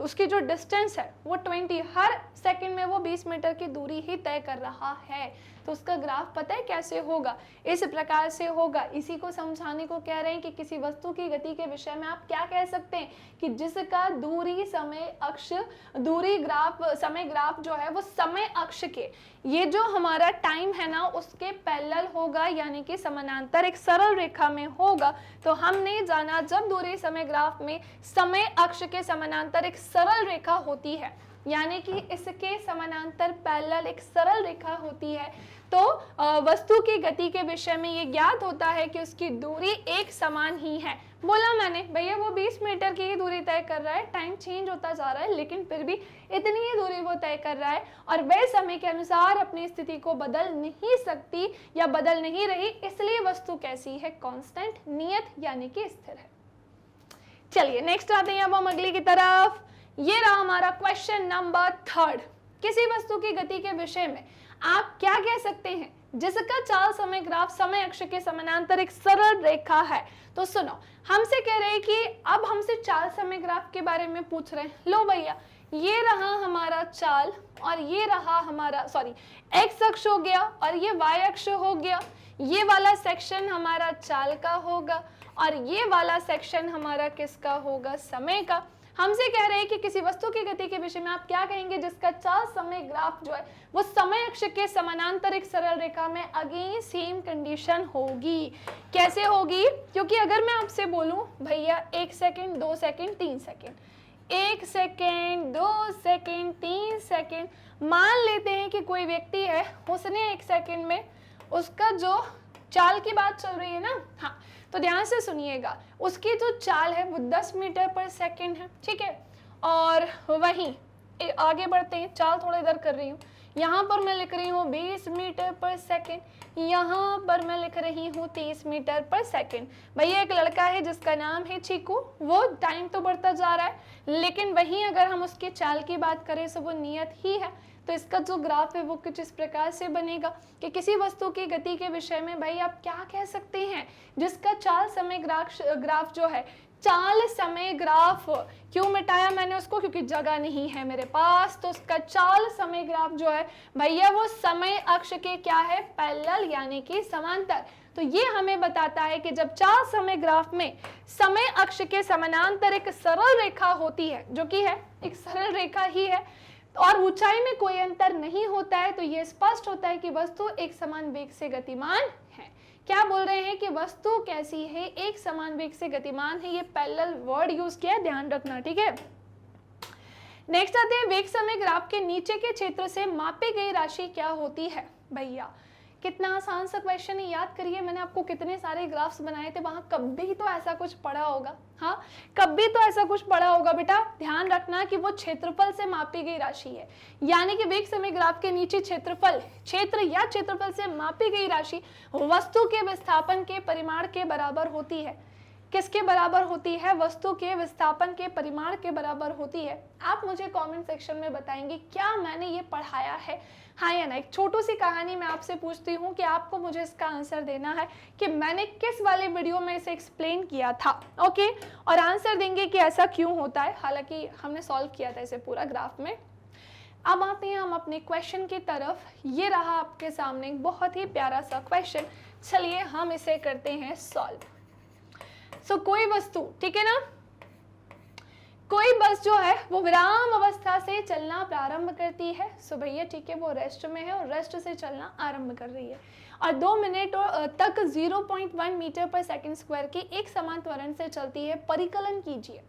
उसकी जो डिस्टेंस है वो 20, हर सेकंड में वो 20 मीटर की दूरी ही तय कर रहा है। तो उसका ग्राफ पता है कैसे होगा, इस प्रकार से होगा। इसी को समझाने को कह रहे हैं कि किसी वस्तु की गति के विषय में आप क्या कह सकते हैं कि जिसका दूरी समय अक्ष, दूरी ग्राफ, समय ग्राफ जो है वो समय अक्ष के, ये जो हमारा टाइम है ना उसके पैरेलल होगा, यानी कि समानांतर एक सरल रेखा में होगा। तो हमने जाना जब दूरी समय ग्राफ में समय अक्ष के समानांतर एक सरल रेखा होती है, यानी कि इसके समानांतर पैरेलल एक सरल रेखा होती है, तो वस्तु की गति के विषय में ये ज्ञात होता है कि उसकी दूरी एक समान ही है। बोला मैंने भैया वो 20 मीटर की ही दूरी तय कर रहा है, टाइम चेंज होता जा रहा है, लेकिन फिर भी इतनी ही दूरी वो तय कर रहा है और वह समय के अनुसार अपनी स्थिति को बदल नहीं सकती या बदल नहीं रही, इसलिए वस्तु कैसी है, कांस्टेंट, नियत, यानी कि स्थिर है। चलिए नेक्स्ट आते हैं अब हम अगली की तरफ। ये रहा हमारा क्वेश्चन नंबर 3। किसी वस्तु की गति के विषय में आप क्या कह सकते हैं जिसका चाल समय ग्राफ समय अक्ष के समानांतर एक सरल रेखा है। तो सुनो, हमसे कह रहे हैं कि अब हमसे चाल समय ग्राफ के बारे में पूछ रहे हैं। लो भैया, ये रहा हमारा चाल और ये रहा हमारा, सॉरी, एक्स अक्ष हो गया और ये वाई अक्ष हो गया। ये वाला सेक्शन हमारा चाल का होगा और ये वाला सेक्शन हमारा किसका होगा, समय का। हमसे कह रहे हैं कि किसी वस्तु की गति के विषय में आप क्या कहेंगे जिसका चाल समय ग्राफ जो है वो समय अक्ष के समानांतर एक सरल रेखा में अगेन सेम कंडीशन होगी। कैसे होगी, क्योंकि अगर मैं आपसे बोलूं भैया 1 second, 2 second, 3 second, 1 second, 2 second, 3 second, मान लेते हैं कि कोई व्यक्ति है, उसने 1 सेकेंड में, उसका जो चाल की बात चल रही है ना, हाँ, तो ध्यान से सुनिएगा, उसकी जो चाल है वो 10 मीटर पर सेकंड है, ठीक है। और वहीं आगे बढ़ते हैं, चाल थोड़ा इधर कर रही हूँ, यहाँ पर मैं लिख रही हूँ 20 मीटर पर सेकंड, यहाँ पर मैं लिख रही हूँ 30 मीटर पर सेकंड। भैया एक लड़का है जिसका नाम है चीकू, वो टाइम तो बढ़ता जा रहा है, लेकिन वहीं अगर हम उसकी चाल की बात करें तो वो नियत ही है। तो इसका जो ग्राफ है वो कुछ इस प्रकार से बनेगा कि किसी वस्तु की गति के विषय में भाई आप क्या कह सकते हैं जिसका चाल समय ग्राफ जो है, चाल समय ग्राफ, क्यों मिटाया मैंने उसको, क्योंकि जगह नहीं है मेरे पास, तो उसका चाल समय ग्राफ जो है भैया वो समय अक्ष के क्या है, पैरेलल, यानी कि समांतर। तो ये हमें बताता है कि जब चाल समय ग्राफ में समय अक्ष के समानांतर एक सरल रेखा होती है, जो कि है एक सरल रेखा ही है, और ऊंचाई में कोई अंतर नहीं होता है, तो यह स्पष्ट होता है कि वस्तु एक समान वेग से गतिमान है। क्या बोल रहे हैं कि वस्तु कैसी है, एक समान वेग से गतिमान है। ये पैरेलल वर्ड यूज किया है, ध्यान रखना, ठीक है। नेक्स्ट आते हैं, वेग समय ग्राफ के नीचे के क्षेत्र से मापी गई राशि क्या होती है। भैया कितना आसान सा क्वेश्चन है, याद करिए मैंने आपको कितने सारे ग्राफ्स बनाए थे, वहां कभी तो ऐसा कुछ पढ़ा होगा, हाँ कभी तो ऐसा कुछ पढ़ा होगा बेटा। ध्यान रखना कि वो क्षेत्रफल से मापी गई राशि है, यानी कि वेग समय ग्राफ के नीचे क्षेत्रफल, क्षेत्र या क्षेत्रफल से मापी गई राशि वस्तु के विस्थापन के परिमाण के बराबर होती है। किसके बराबर होती है, वस्तु के विस्थापन के परिमाण के बराबर होती है। आप मुझे कमेंट सेक्शन में बताएंगे क्या मैंने ये पढ़ाया है, हाँ या ना। एक छोटी सी कहानी मैं आपसे पूछती हूँ कि आपको मुझे इसका आंसर देना है कि मैंने किस वाले वीडियो में इसे एक्सप्लेन किया था, ओके। और आंसर देंगे कि ऐसा क्यों होता है, हालांकि हमने सॉल्व किया था इसे पूरा ग्राफ में। अब आते हैं हम अपने क्वेश्चन की तरफ। ये रहा आपके सामने एक बहुत ही प्यारा सा क्वेश्चन, चलिए हम इसे करते हैं सॉल्व। सो कोई वस्तु, ठीक है ना, कोई बस जो है वो विराम अवस्था से चलना प्रारंभ करती है। सो भैया ठीक है, वो रेस्ट में है और रेस्ट से चलना आरंभ कर रही है और 2 मिनट तक 0.1 मीटर पर सेकंड स्क्वायर की एक समान त्वरण से चलती है। परिकलन कीजिए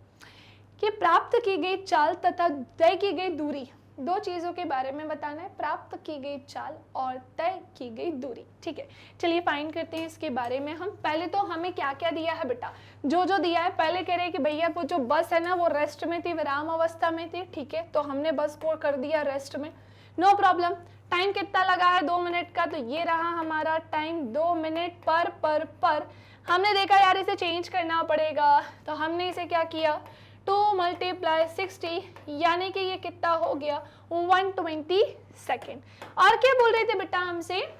कि प्राप्त की गई चाल तथा तय की गई दूरी दो चीज़ों के बारे में बताना है, प्राप्त की गई चाल और तय की गई दूरी। ठीक है, चलिए फाइंड करते हैं इसके बारे में हम। पहले तो हमें क्या क्या दिया है बेटा, जो जो दिया है, पहले कह रहे हैं कि भैया वो जो बस है ना वो रेस्ट में थी, विराम अवस्था में थी। ठीक है, तो हमने बस को कर दिया रेस्ट में, नो प्रॉब्लम। टाइम कितना लगा है, 2 मिनट का, तो ये रहा हमारा टाइम 2 मिनट पर हमने देखा यार इसे चेंज करना पड़ेगा, तो हमने इसे क्या किया, 2 × 60, यानी कि ये कितना हो गया, 120 सेकेंड। और क्या बोल रहे थे बेटा हमसे,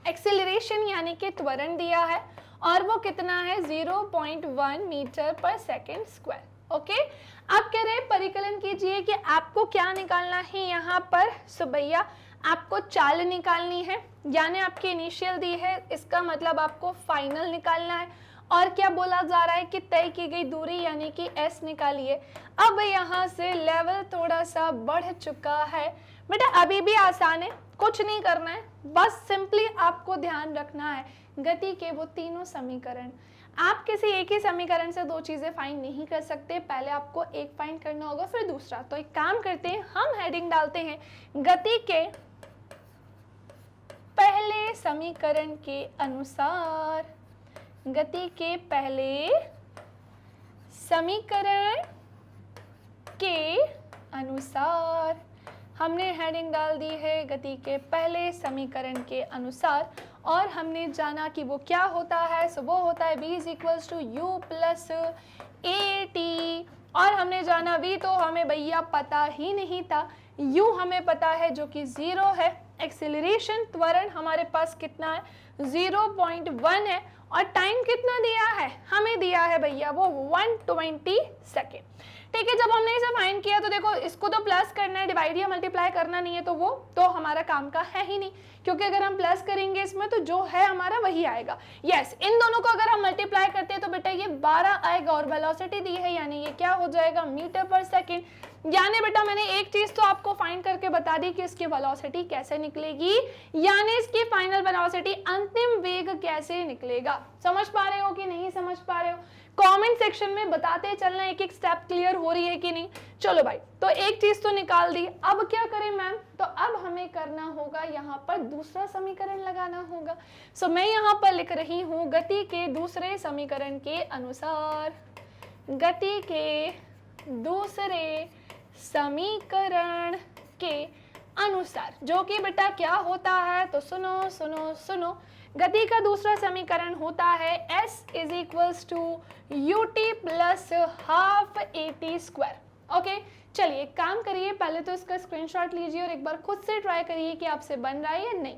एक्सेलरेशन यानी कि त्वरण दिया है, और वो कितना है, 0.1 मीटर पर सेकेंड स्क्वायर। ओके, अब कह रहे हैं परिकलन कीजिए कि आपको क्या निकालना है यहाँ पर। सो भैया आपको चाल निकालनी है, यानी आपकी इनिशियल दी है, इसका मतलब आपको फाइनल निकालना है। और क्या बोला जा रहा है कि तय की गई दूरी यानी कि s निकालिए। अब यहाँ से लेवल थोड़ा सा बढ़ चुका है बेटा, अभी भी आसान है, कुछ नहीं करना है, बस सिंपली आपको ध्यान रखना है गति के वो तीनों समीकरण। आप किसी एक ही समीकरण से दो चीजें फाइंड नहीं कर सकते, पहले आपको एक फाइंड करना होगा फिर दूसरा। तो एक काम करते हैं, हम हेडिंग डालते हैं गति के पहले समीकरण के अनुसार, गति के पहले समीकरण के अनुसार। हमने हेडिंग डाल दी है गति के पहले समीकरण के अनुसार, और हमने जाना कि वो क्या होता है। सो वो होता है v = u + at, और हमने जाना v तो हमें भैया पता ही नहीं था, u हमें पता है जो कि 0 है। एक्सेलरेशन त्वरण हमारे पास कितना है, 0.1 है, और टाइम कितना दिया है, हमें दिया है भैया वो 120 सेकेंड। ठीक है, जब हमने इसे फाइंड किया तो देखो इसको तो प्लस करना है, डिवाइड या मल्टीप्लाई करना नहीं है, तो वो तो हमारा काम का है ही नहीं, क्योंकि अगर हम प्लस करेंगे इसमें तो जो है हमारा वही आएगा। यस, इन दोनों को अगर हम मल्टीप्लाई करते हैं तो बेटा ये 12 आएगा, और वेलोसिटी दी है यानी ये क्या हो जाएगा, मीटर पर सेकेंड। यानी बेटा मैंने एक चीज तो आपको फाइंड करके बता दी कि इसकी वेलोसिटी कैसे निकलेगी, यानी इसकी फाइनल वेलोसिटी अंतिम वेग कैसे निकलेगा। समझ पा रहे हो कि नहीं समझ पा रहे हो, कमेंट सेक्शन में बताते चलना, एक एक स्टेप क्लियर हो रही है कि नहीं। चलो भाई, तो एक चीज तो निकाल दी, अब क्या करें मैम, तो अब हमें करना होगा यहाँ पर दूसरा समीकरण लगाना होगा। सो मैं यहाँ पर लिख रही हूँ गति के दूसरे समीकरण के अनुसार, गति के दूसरे समीकरण के अनुसार, जो कि बेटा क्या होता है, तो सुनो सुनो सुनो, गति का दूसरा समीकरण होता है s = ut + ½ at²। ओके, चलिए एक काम करिए, पहले तो इसका स्क्रीनशॉट लीजिए और एक बार खुद से ट्राई करिए कि आपसे बन रहा है या नहीं।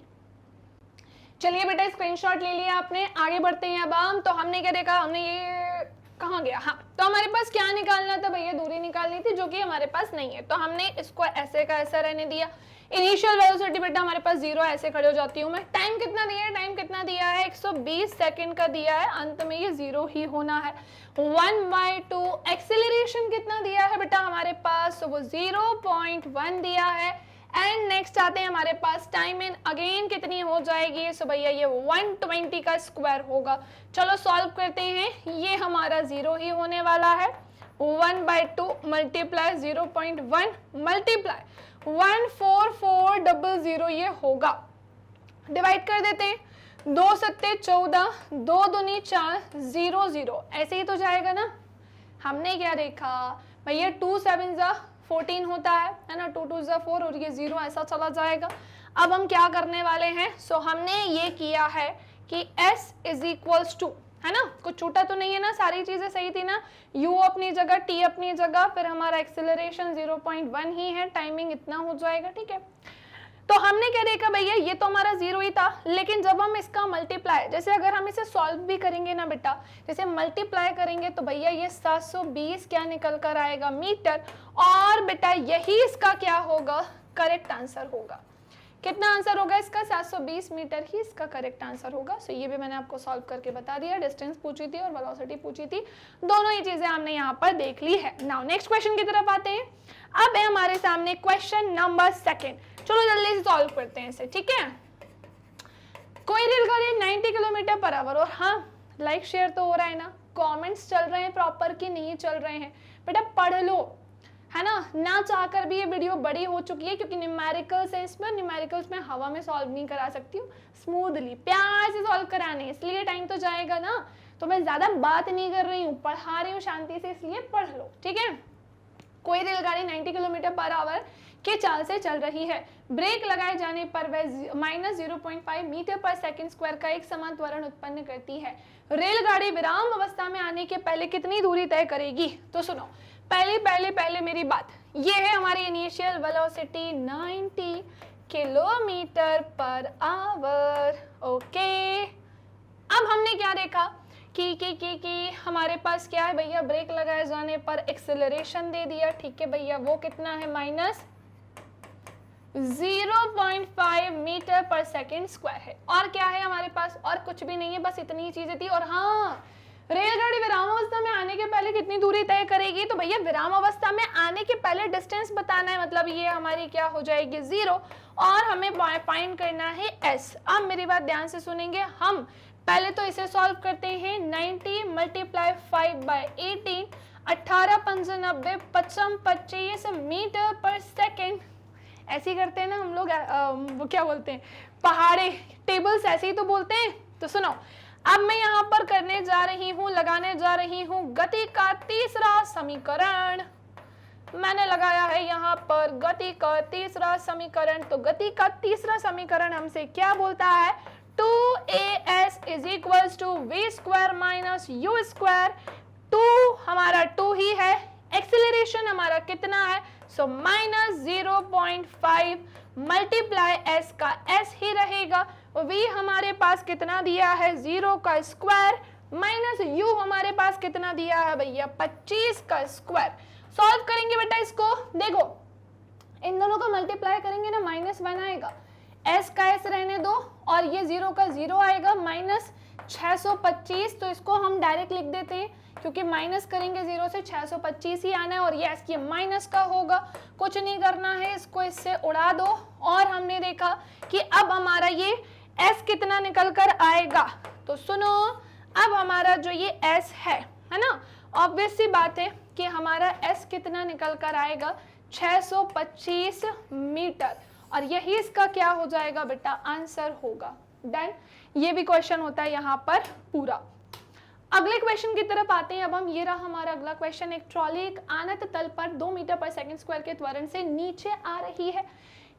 चलिए बेटा स्क्रीनशॉट ले लिया आपने, आगे बढ़ते हैं। अब हम तो हमने क्या देखा, हमने ये कहाँ गया, हाँ, तो हमारे पास क्या निकालना था भैया, दूरी निकालनी थी, जो कि हमारे पास नहीं है, तो हमने इसको ऐसे का ऐसा रहने दिया। इनिशियल वेलोसिटी बेटा हमारे पास 0, ऐसे खड़े हो जाती हूँ मैं। टाइम कितना दिया है, टाइम कितना दिया है, 120 सेकंड का दिया है, अंत में ये 0 ही होना है, 1/2। एक्सेलरेशन कितना दिया है बेटा हमारे पास, तो वो 0.1 दिया है। एंड नेक्स्ट आते हैं हमारे पास टाइम इन, अगेन कितनी हो जाएगी, सो भैया ये 120 का स्क्वायर होगा। चलो सॉल्व करते हैं, ये हमारा 0 ही होने वाला है, 1/2 × 0.1 × 14400 ये होगा। डिवाइड कर देते हैं, 2 × 7 = 14, 2 दूनी 4, 0 0, ऐसे ही तो जाएगा ना। हमने क्या देखा भैया, 2 × 7 = 14 होता है ना, 2 × 2 = 4, और ये 0 ऐसा चला जाएगा। अब हम क्या करने वाले हैं, सो हमने ये किया है कि s = है ना, कुछ छूटा तो नहीं है ना, सारी चीजें सही थी ना, u अपनी जगह, t अपनी जगह, फिर हमारा एक्सेलरेशन 0.1 ही है, टाइमिंग इतना हो जाएगा। ठीक है, तो हमने क्या देखा भैया, ये तो हमारा 0 ही था, लेकिन जब हम इसका मल्टीप्लाई, जैसे अगर हम इसे सॉल्व भी करेंगे ना बेटा, जैसे मल्टीप्लाई करेंगे तो भैया ये 720 क्या निकल कर आएगा, मीटर, और बेटा यही इसका क्या होगा, करेक्ट आंसर होगा। कितना आंसर होगा इसका, 720 मीटर ही इसका करेक्ट आंसर होगा। सो ये भी मैंने आपको सॉल्व करके बता दिया, डिस्टेंस पूछी थी और वेलोसिटी पूछी थी, दोनों ही चीजें हमने यहाँ पर देख ली है। नाउ नेक्स्ट क्वेश्चन की तरफ आते हैं। अब है हमारे सामने क्वेश्चन नंबर 2। चलो जल्दी से सॉल्व करते हैं इसे, ठीक है। कोई रेलगाड़ी 90 km/h, और हाँ लाइक शेयर तो हो रहा है ना, कमेंट्स चल रहे हैं प्रॉपर कि नहीं चल रहे हैं, बेटा पढ़ लो, है ना चाहकर भी ये वीडियो बड़ी हो चुकी है क्योंकि न्यूमेरिकल्स है इसमें, न्यूमेरिकल्स में हवा में सॉल्व नहीं करा सकती हूँ, स्मूथली प्यार से सॉल्व कराने, इसलिए टाइम तो जाएगा ना, तो मैं ज्यादा बात नहीं कर रही हूँ, पढ़ा रही हूँ शांति से, इसलिए पढ़ लो, ठीक है। कोई रेलगाड़ी 90 किलोमीटर पर आवर के चाल से चल रही है, ब्रेक लगाए जाने पर वह -0.5 मीटर पर सेकंड स्क्वायर का एक समान त्वरण उत्पन्न करती है। रेलगाड़ी विराम अवस्था में आने के पहले कितनी दूरी तय करेगी? तो सुनो, पहले मेरी बात, ये है हमारी initial velocity 90 kilometre per hour. Okay, अब हमने क्या देखा कि हमारे पास क्या है भैया, ब्रेक लगाए जाने पर एक्सेलरेशन दे दिया, ठीक है भैया, वो कितना है -0.5 मीटर पर सेकेंड स्क्वायर है। और क्या है हमारे पास? और कुछ भी नहीं है, बस इतनी ही चीजें थी। और हाँ, रेलगाड़ी विराम अवस्था में आने के पहले कितनी दूरी तय करेगी? तो भैया विराम अवस्था में आने के पहले डिस्टेंस बताना है, मतलब ये हमारी क्या हो जाएगी 0, और हमें फाइंड करना है s। अब मेरी बात ध्यान से सुनेंगे, हम पहले तो इसे सॉल्व करते हैं। 90 × 5/18, 18 5 90, 55 25 मीटर पर सेकेंड। ऐसे ही करते हैं ना हम लोग, वो क्या बोलते हैं, पहाड़े टेबल्स ऐसे ही तो बोलते हैं। तो सुनो, अब मैं यहाँ पर करने जा रही हूँ, लगाने जा रही हूँ गति का तीसरा समीकरण। मैंने लगाया है यहाँ पर गति का तीसरा समीकरण। तो गति का तीसरा समीकरण हमसे क्या बोलता है? 2as = v² - u²। 2 हमारा 2 ही है, एक्सीलरेशन हमारा कितना है? सो -0.5 मल्टीप्लाई s का s ही रहेगा। v हमारे पास कितना दिया है? 0 का स्क्वायर माइनस u हमारे पास कितना दिया है भैया? 25 का स्क्वायर। सॉल्व करेंगे बेटा इसको, देखो इन दोनों को मल्टीप्लाई करेंगे ना, -1 आएगा, s का s रहने दो, और ये 0 का 0 आएगा, -625। तो इसको हम डायरेक्ट लिख देते हैं क्योंकि माइनस करेंगे 0 से 625 ही आना है, और ये s ये माइनस का होगा, कुछ नहीं करना है, इसको इससे उड़ा दो। और हमने देखा कि अब हमारा ये s कितना निकल कर आएगा। तो सुनो, अब हमारा जो ये s है ना, ऑब्वियस सी बात है कि हमारा s कितना निकल कर आएगा? 625 मीटर, और यही इसका क्या हो जाएगा बेटा? आंसर होगा। देन ये भी क्वेश्चन होता है यहाँ पर पूरा। अगले क्वेश्चन की तरफ आते हैं अब हम। ये रहा हमारा अगला क्वेश्चन। एक ट्रॉली एक आनत तल पर 2 मीटर पर सेकंड स्क्वायर के त्वरण से नीचे आ रही है।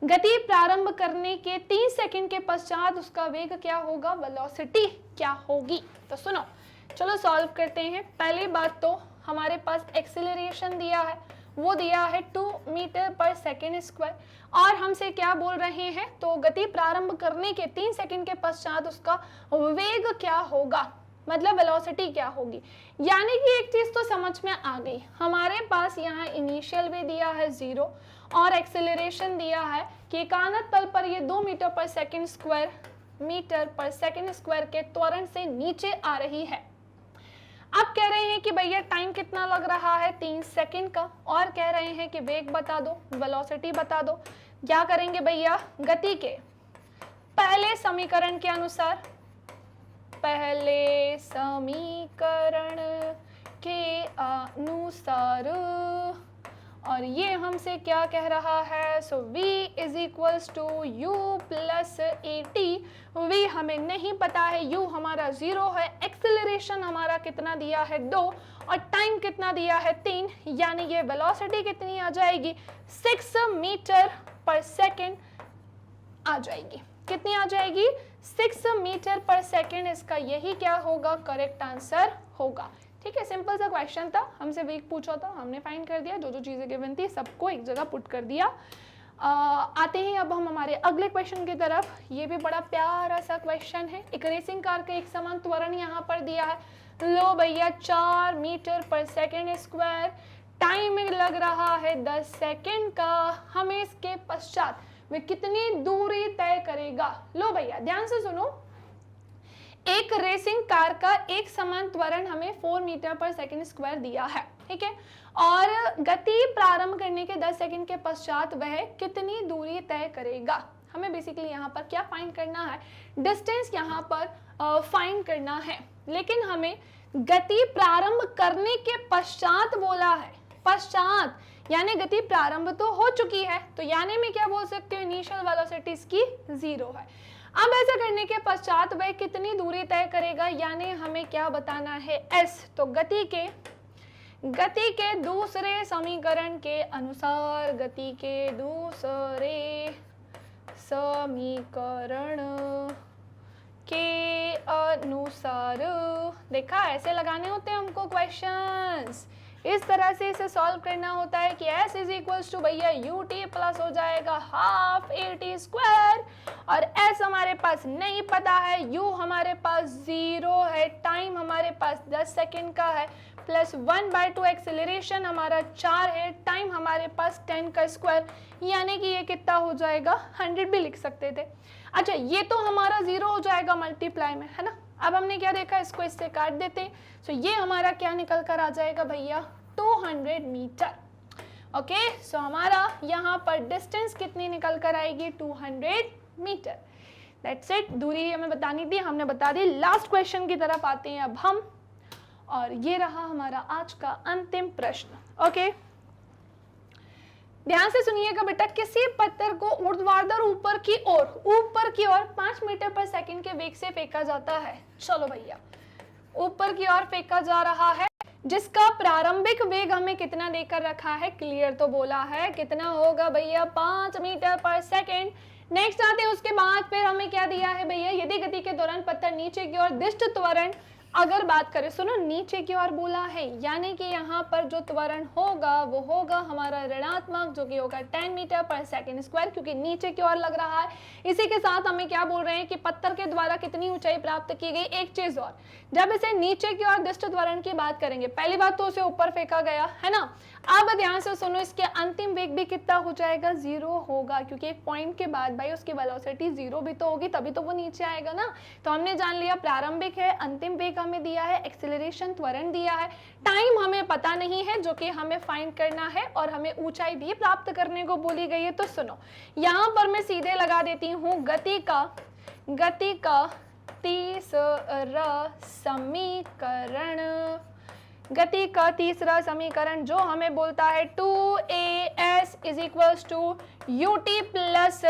गति प्रारंभ करने के 3 सेकंड के पश्चात उसका वेग क्या होगा? वेलोसिटी क्या होगी? तो सुनो, चलो सॉल्व करते हैं। पहली बात तो हमारे पास एक्सीलरेशन दिया है, वो दिया है 2 मीटर पर सेकेंड स्क्वायर, और हमसे क्या बोल रहे हैं? तो गति प्रारंभ करने के 3 सेकंड के पश्चात उसका वेग क्या होगा, मतलब वेलोसिटी क्या होगी। यानी कि एक चीज तो समझ में आ गई, हमारे पास यहाँ इनिशियल भी दिया है 0 और एक्सेलरेशन दिया है कि एकानत तल पर ये 2 मीटर पर सेकेंड स्क्वायर के त्वरण से नीचे आ रही है। अब कह रहे हैं कि भैया टाइम कितना लग रहा है? 3 सेकंड का, और कह रहे हैं कि वेग बता दो, वेलोसिटी बता दो। क्या करेंगे भैया? गति के पहले समीकरण के अनुसार, पहले समीकरण के अनुसार, और ये हमसे क्या कह रहा है? सो v = u + at। v हमें नहीं पता है, u हमारा 0 है, एक्सेलरेशन हमारा कितना दिया है? 2, और टाइम कितना दिया है? 3। यानी ये वेलोसिटी कितनी आ जाएगी? 6 मीटर पर सेकेंड आ जाएगी। कितनी आ जाएगी? 6 मीटर पर सेकेंड। इसका यही क्या होगा? करेक्ट आंसर होगा। ठीक है, सिंपल सा क्वेश्चन था, हमसे वेग पूछा था, हमने फाइंड कर दिया, जो जो चीजें गिवन थी सबको एक जगह पुट कर दिया। आते हैं अब हम हमारे अगले क्वेश्चन की तरफ। ये भी बड़ा प्यारा सा क्वेश्चन है। एक रेसिंग कार का एक समान त्वरण यहाँ पर दिया है, लो भैया 4 मीटर पर सेकेंड स्क्वायर, टाइम लग रहा है 10 सेकेंड का। हमें इसके पश्चात वे कितनी दूरी तय करेगा? लो भैया ध्यान से सुनो, एक रेसिंग कार का एक समान त्वरण हमें 4 मीटर पर सेकेंड स्क्वायर दिया है, ठीक है, और गति प्रारंभ करने के 10 सेकंड के पश्चात वह कितनी दूरी तय करेगा। हमें बेसिकली यहाँ पर क्या फाइंड करना है? डिस्टेंस यहाँ पर फाइंड करना है, लेकिन हमें गति प्रारंभ करने के पश्चात बोला है। पश्चात यानी गति प्रारंभ तो हो चुकी है, तो यानी मैं क्या बोल सकती हूँ, इनिशियल वेलोसिटी इसकी 0 है। अब ऐसा करने के पश्चात वह कितनी दूरी तय करेगा, यानी हमें क्या बताना है, s। तो गति के दूसरे समीकरण के अनुसार, गति के दूसरे समीकरण के अनुसार, देखा ऐसे लगाने होते हैं हमको क्वेश्चंस, इस तरह से इसे सॉल्व करना होता है कि s इज इक्वल्स टू भैया ut प्लस हो जाएगा हाफ at स्क्वायर, और s हमारे पास नहीं पता है, u हमारे पास 0 है, टाइम हमारे पास 10 सेकेंड का है, प्लस 1/2 एक्सेलरेशन हमारा 4 है, टाइम हमारे पास 10 का स्क्वायर, यानी कि ये कितना हो जाएगा, 100 भी लिख सकते थे। अच्छा, ये तो हमारा 0 हो जाएगा मल्टीप्लाई में, है ना। अब हमने क्या देखा, इसको इससे काट देते हैं, सो ये हमारा क्या निकल कर आ जाएगा भैया, 200 मीटर। ओके, सो हमारा यहाँ पर डिस्टेंस कितनी निकल कर आएगी, 200 मीटर। दैट्स इट, दूरी हमें बतानी थी, हमने बता दी। लास्ट क्वेश्चन की तरफ आते हैं अब हम, और ये रहा हमारा आज का अंतिम प्रश्न। ओके, ध्यान से सुनिएगा बेटा, किसी पत्थर को ऊर्ध्वाधर ऊपर की ओर 5 मीटर पर सेकंड के वेग से फेंका जाता है। चलो भैया, ऊपर की ओर फेंका जा रहा है, जिसका प्रारंभिक वेग हमें कितना देकर रखा है, क्लियर तो बोला है, कितना होगा भैया, 5 मीटर पर सेकंड। नेक्स्ट आते हैं, उसके बाद फिर हमें क्या दिया है भैया, यदि गति के दौरान पत्थर नीचे की ओर दिष्ट त्वरण, अगर बात करें, सुनो, नीचे की ओर बोला है, यानी कि यहाँ पर जो त्वरण होगा वो होगा हमारा ऋणात्मक, जो कि होगा 10 मीटर पर सेकंड स्क्वायर, क्योंकि नीचे की ओर लग रहा है। इसी के साथ हमें क्या बोल रहे हैं कि पत्थर के द्वारा कितनी ऊंचाई प्राप्त की गई। एक चीज और, जब इसे नीचे की ओर दिष्ट त्वरण की बात करेंगे, पहली बात तो उसे ऊपर फेंका गया है ना। अब ध्यान से सुनो, इसके अंतिम वेग भी कितना हो जाएगा, 0 होगा, क्योंकि एक पॉइंट के बाद भाई उसकी वेलोसिटी 0 भी तो होगी, तभी तो वो नीचे आएगा ना। तो हमने जान लिया प्रारंभिक है, अंतिम वेग हमें दिया है, एक्सेलरेशन त्वरण दिया है, टाइम हमें पता नहीं है जो कि हमें फाइंड करना है, और हमें ऊंचाई भी प्राप्त करने को बोली गई है। तो सुनो, यहाँ पर मैं सीधे लगा देती हूँ गति का तीसरा समीकरण, गति का तीसरा समीकरण जो हमें बोलता है 2as is equals to ut plus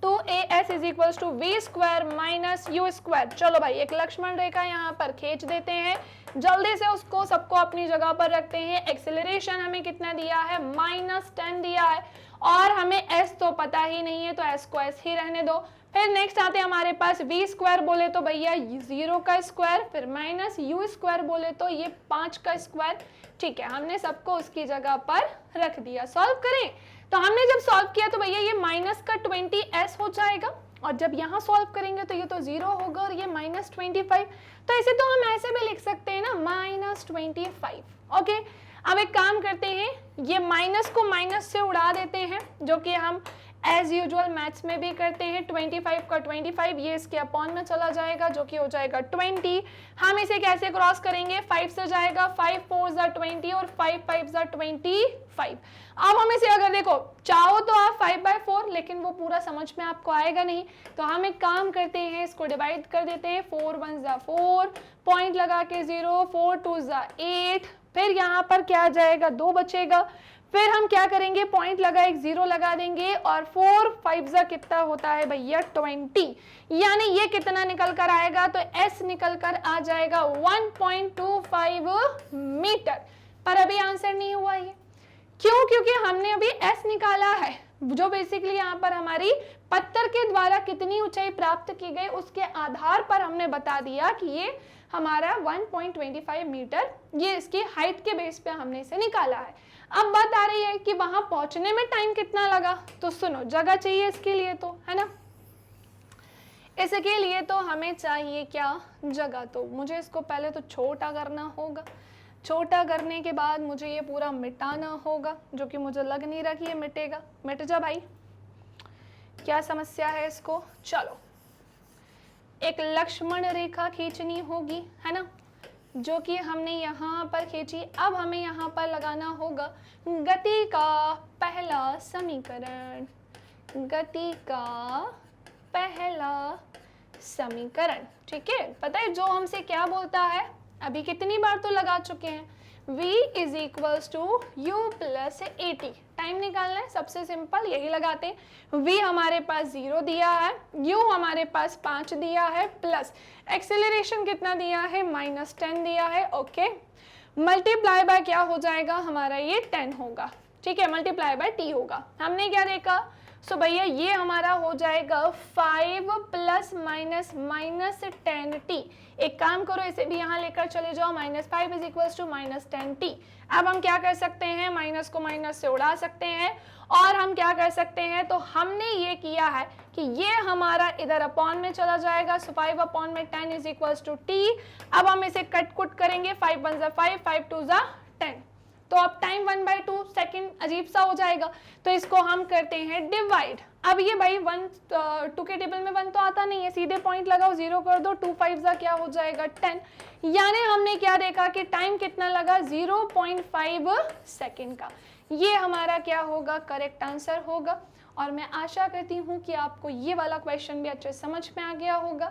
2as is equals to v square minus u square. चलो भाई, एक लक्ष्मण रेखा यहाँ पर खींच देते हैं, जल्दी से उसको सबको अपनी जगह पर रखते हैं। एक्सेलरेशन हमें कितना दिया है, -10 दिया है, और हमें s तो पता ही नहीं है, तो s को s ही रहने दो। फिर नेक्स्ट आते हैं हमारे पास v स्क्वायर बोले तो भैया 0 का स्क्वायर, फिर माइनस u स्क्वायर बोले तो ये 5 का स्क्वायर। ठीक है, हमने सबको उसकी जगह पर रख दिया। सॉल्व करें, तो हमने जब सॉल्व किया तो भैया ये माइनस का 20s हो जाएगा, और जब यहाँ सॉल्व करेंगे तो ये तो 0 होगा, और ये -25, तो इसे तो हम ऐसे भी लिख सकते हैं ना, -25। ओके, अब एक काम करते हैं, ये माइनस को माइनस से उड़ा देते हैं, जो कि हम एज यूजुअल मैथ्स में भी करते हैं। 25 का 25 ये इसके अपॉन में चला जाएगा, जो कि हो जाएगा 20। हम इसे कैसे क्रॉस करेंगे, 5 से जाएगा, 5 4 20 और 5 5 25। अब हम इसे अगर देखो चाहो तो आप 5/4, लेकिन वो पूरा समझ में आपको आएगा नहीं, तो हम एक काम करते हैं, इसको डिवाइड कर देते हैं, 4 1 4, पॉइंट लगा के 0, 4 2 8, फिर यहाँ पर क्या आ जाएगा, 2 बचेगा, फिर हम क्या करेंगे, पॉइंट लगा एक 0 लगा देंगे, और 4 5 कितना होता है भैया 20, यानी ये कितना निकल कर आएगा, तो s निकल कर आ जाएगा 1.25 मीटर। पर अभी आंसर नहीं हुआ ये, क्यों, क्योंकि हमने अभी s निकाला है, जो बेसिकली यहाँ पर हमारी पत्थर के द्वारा कितनी ऊंचाई प्राप्त की गई उसके आधार पर हमने बता दिया कि ये हमारा 1.25 मीटर, ये इसकी हाइट के बेस पे हमने इसे निकाला है। अब बात आ रही है कि वहां पहुंचने में टाइम कितना लगा, तो सुनो, जगह चाहिए इसके लिए तो, है ना, इसके लिए तो हमें चाहिए क्या, जगह। तो मुझे इसको पहले तो छोटा करना होगा, छोटा करने के बाद मुझे ये पूरा मिटाना होगा, जो कि मुझे लग नहीं रहा कि ये मिटेगा। मिट जा भाई, क्या समस्या है इसको। चलो, एक लक्ष्मण रेखा खींचनी होगी, है ना, जो कि हमने यहाँ पर खींची। अब हमें यहाँ पर लगाना होगा गति का पहला समीकरण, गति का पहला समीकरण। ठीक है, पता है जो हमसे क्या बोलता है, अभी कितनी बार तो लगा चुके हैं, v is equals to u plus 80। Time निकालना है, सबसे सिंपल यही लगाते हैं। v हमारे पास 0 दिया है, u हमारे पास 5 दिया है, प्लस एक्सेलरेशन कितना दिया है, -10 दिया है। ओके, मल्टीप्लाई बाय क्या हो जाएगा हमारा, ये 10 होगा, ठीक है, मल्टीप्लाई बाय t होगा। हमने क्या देखा, सो भैया ये हमारा हो जाएगा 5 प्लस माइनस -10t। एक काम करो, इसे भी यहाँ लेकर चले जाओ, -5 इज इक्वल्स टू -10t। अब हम क्या कर सकते हैं, माइनस को माइनस से उड़ा सकते हैं, और हम क्या कर सकते हैं, तो हमने ये किया है कि ये हमारा इधर अपॉन में चला जाएगा। सो 5 अपॉन में 10 इज इक्वल्स टू t। अब हम इसे कट कुट करेंगे, 5 1 5, 5 2 10। तो अब टाइम 1/2 सेकेंड अजीब सा हो जाएगा, तो इसको हम करते हैं डिवाइड। अब ये भाई 2 के टेबल में 1 तो आता नहीं है, सीधे पॉइंट लगाओ, 0 कर दो, 2 5 जा क्या हो जाएगा 10। यानी हमने क्या देखा कि टाइम कितना लगा, 0.5 सेकेंड का। ये हमारा क्या होगा, करेक्ट आंसर होगा। और मैं आशा करती हूँ कि आपको ये वाला क्वेश्चन भी अच्छे समझ में आ गया होगा।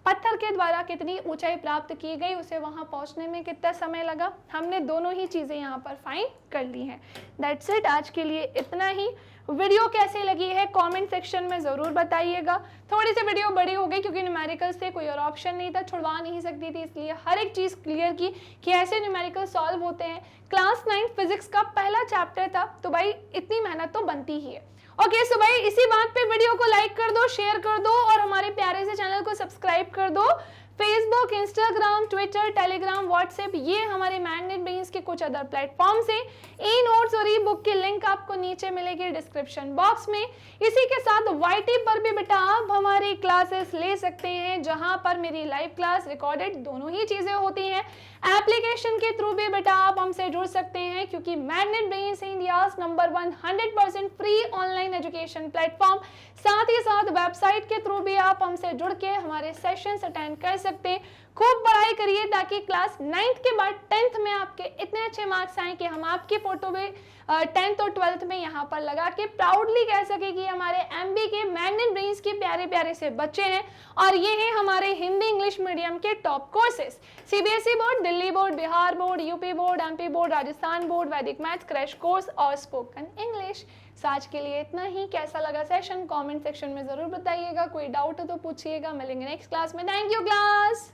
पत्थर के द्वारा कितनी ऊंचाई प्राप्त की गई, उसे वहां पहुंचने में कितना समय लगा, हमने दोनों ही चीजें यहाँ पर फाइंड कर ली हैं। दैट्स इट, आज के लिए इतना ही। वीडियो कैसी लगी है कमेंट सेक्शन में ज़रूर बताइएगा। थोड़ी सी वीडियो बड़ी हो गई क्योंकि न्यूमेरिकल्स से कोई और ऑप्शन नहीं था, छुड़वा नहीं सकती थी, इसलिए हर एक चीज़ क्लियर की कि ऐसे न्यूमेरिकल सॉल्व होते हैं। क्लास 9 फिजिक्स का पहला चैप्टर था, तो भाई इतनी मेहनत तो बनती ही है। ओके, सो भाई इसी बात पे वीडियो को लाइक कर दो, शेयर कर दो, और हमारे प्यारे से चैनल को सब्सक्राइब कर दो। Facebook, Instagram, Twitter, Telegram, WhatsApp, ये हमारे मैग्नेट ब्रेन्स के कुछ अदर प्लेटफॉर्म से ई नोट्स और ई बुक की लिंक आपको नीचे मिलेगी डिस्क्रिप्शन बॉक्स में। इसी के साथ YT पर भी बेटा आप हमारी क्लासेस ले सकते हैं, जहां पर मेरी लाइव क्लास, रिकॉर्डेड दोनों ही चीजें होती हैं। एप्लीकेशन के थ्रू भी बेटा आप हमसे जुड़ सकते हैं, क्योंकि magnet brains India's number 1 100% free online education platform. साथ ही साथ वेबसाइट के थ्रू भी आप हमसे जुड़ के हमारे सेशंस अटेंड कर सकते हैं। खूब पढ़ाई करिए ताकि क्लास 9th के बाद 10th में आपके इतने अच्छे मार्क्स आए कि हम आपकी फोटो में 10th और 12th में यहाँ पर लगा के प्राउडली कह सके कि हमारे MB के मैग्नेट ब्रेन्स के प्यारे प्यारे से बच्चे हैं। और ये है हमारे हिंदी इंग्लिश मीडियम के top courses, CBSE board, Delhi board, Bihar board, UP board, MP board, Rajasthan board, वैदिक मैथ्स क्रैश कोर्स और स्पोकन इंग्लिश। आज के लिए इतना ही। कैसा लगा सेशन कमेंट सेक्शन में जरूर बताइएगा, कोई डाउट हो तो पूछिएगा। मिलेंगे नेक्स्ट क्लास में। Thank you class.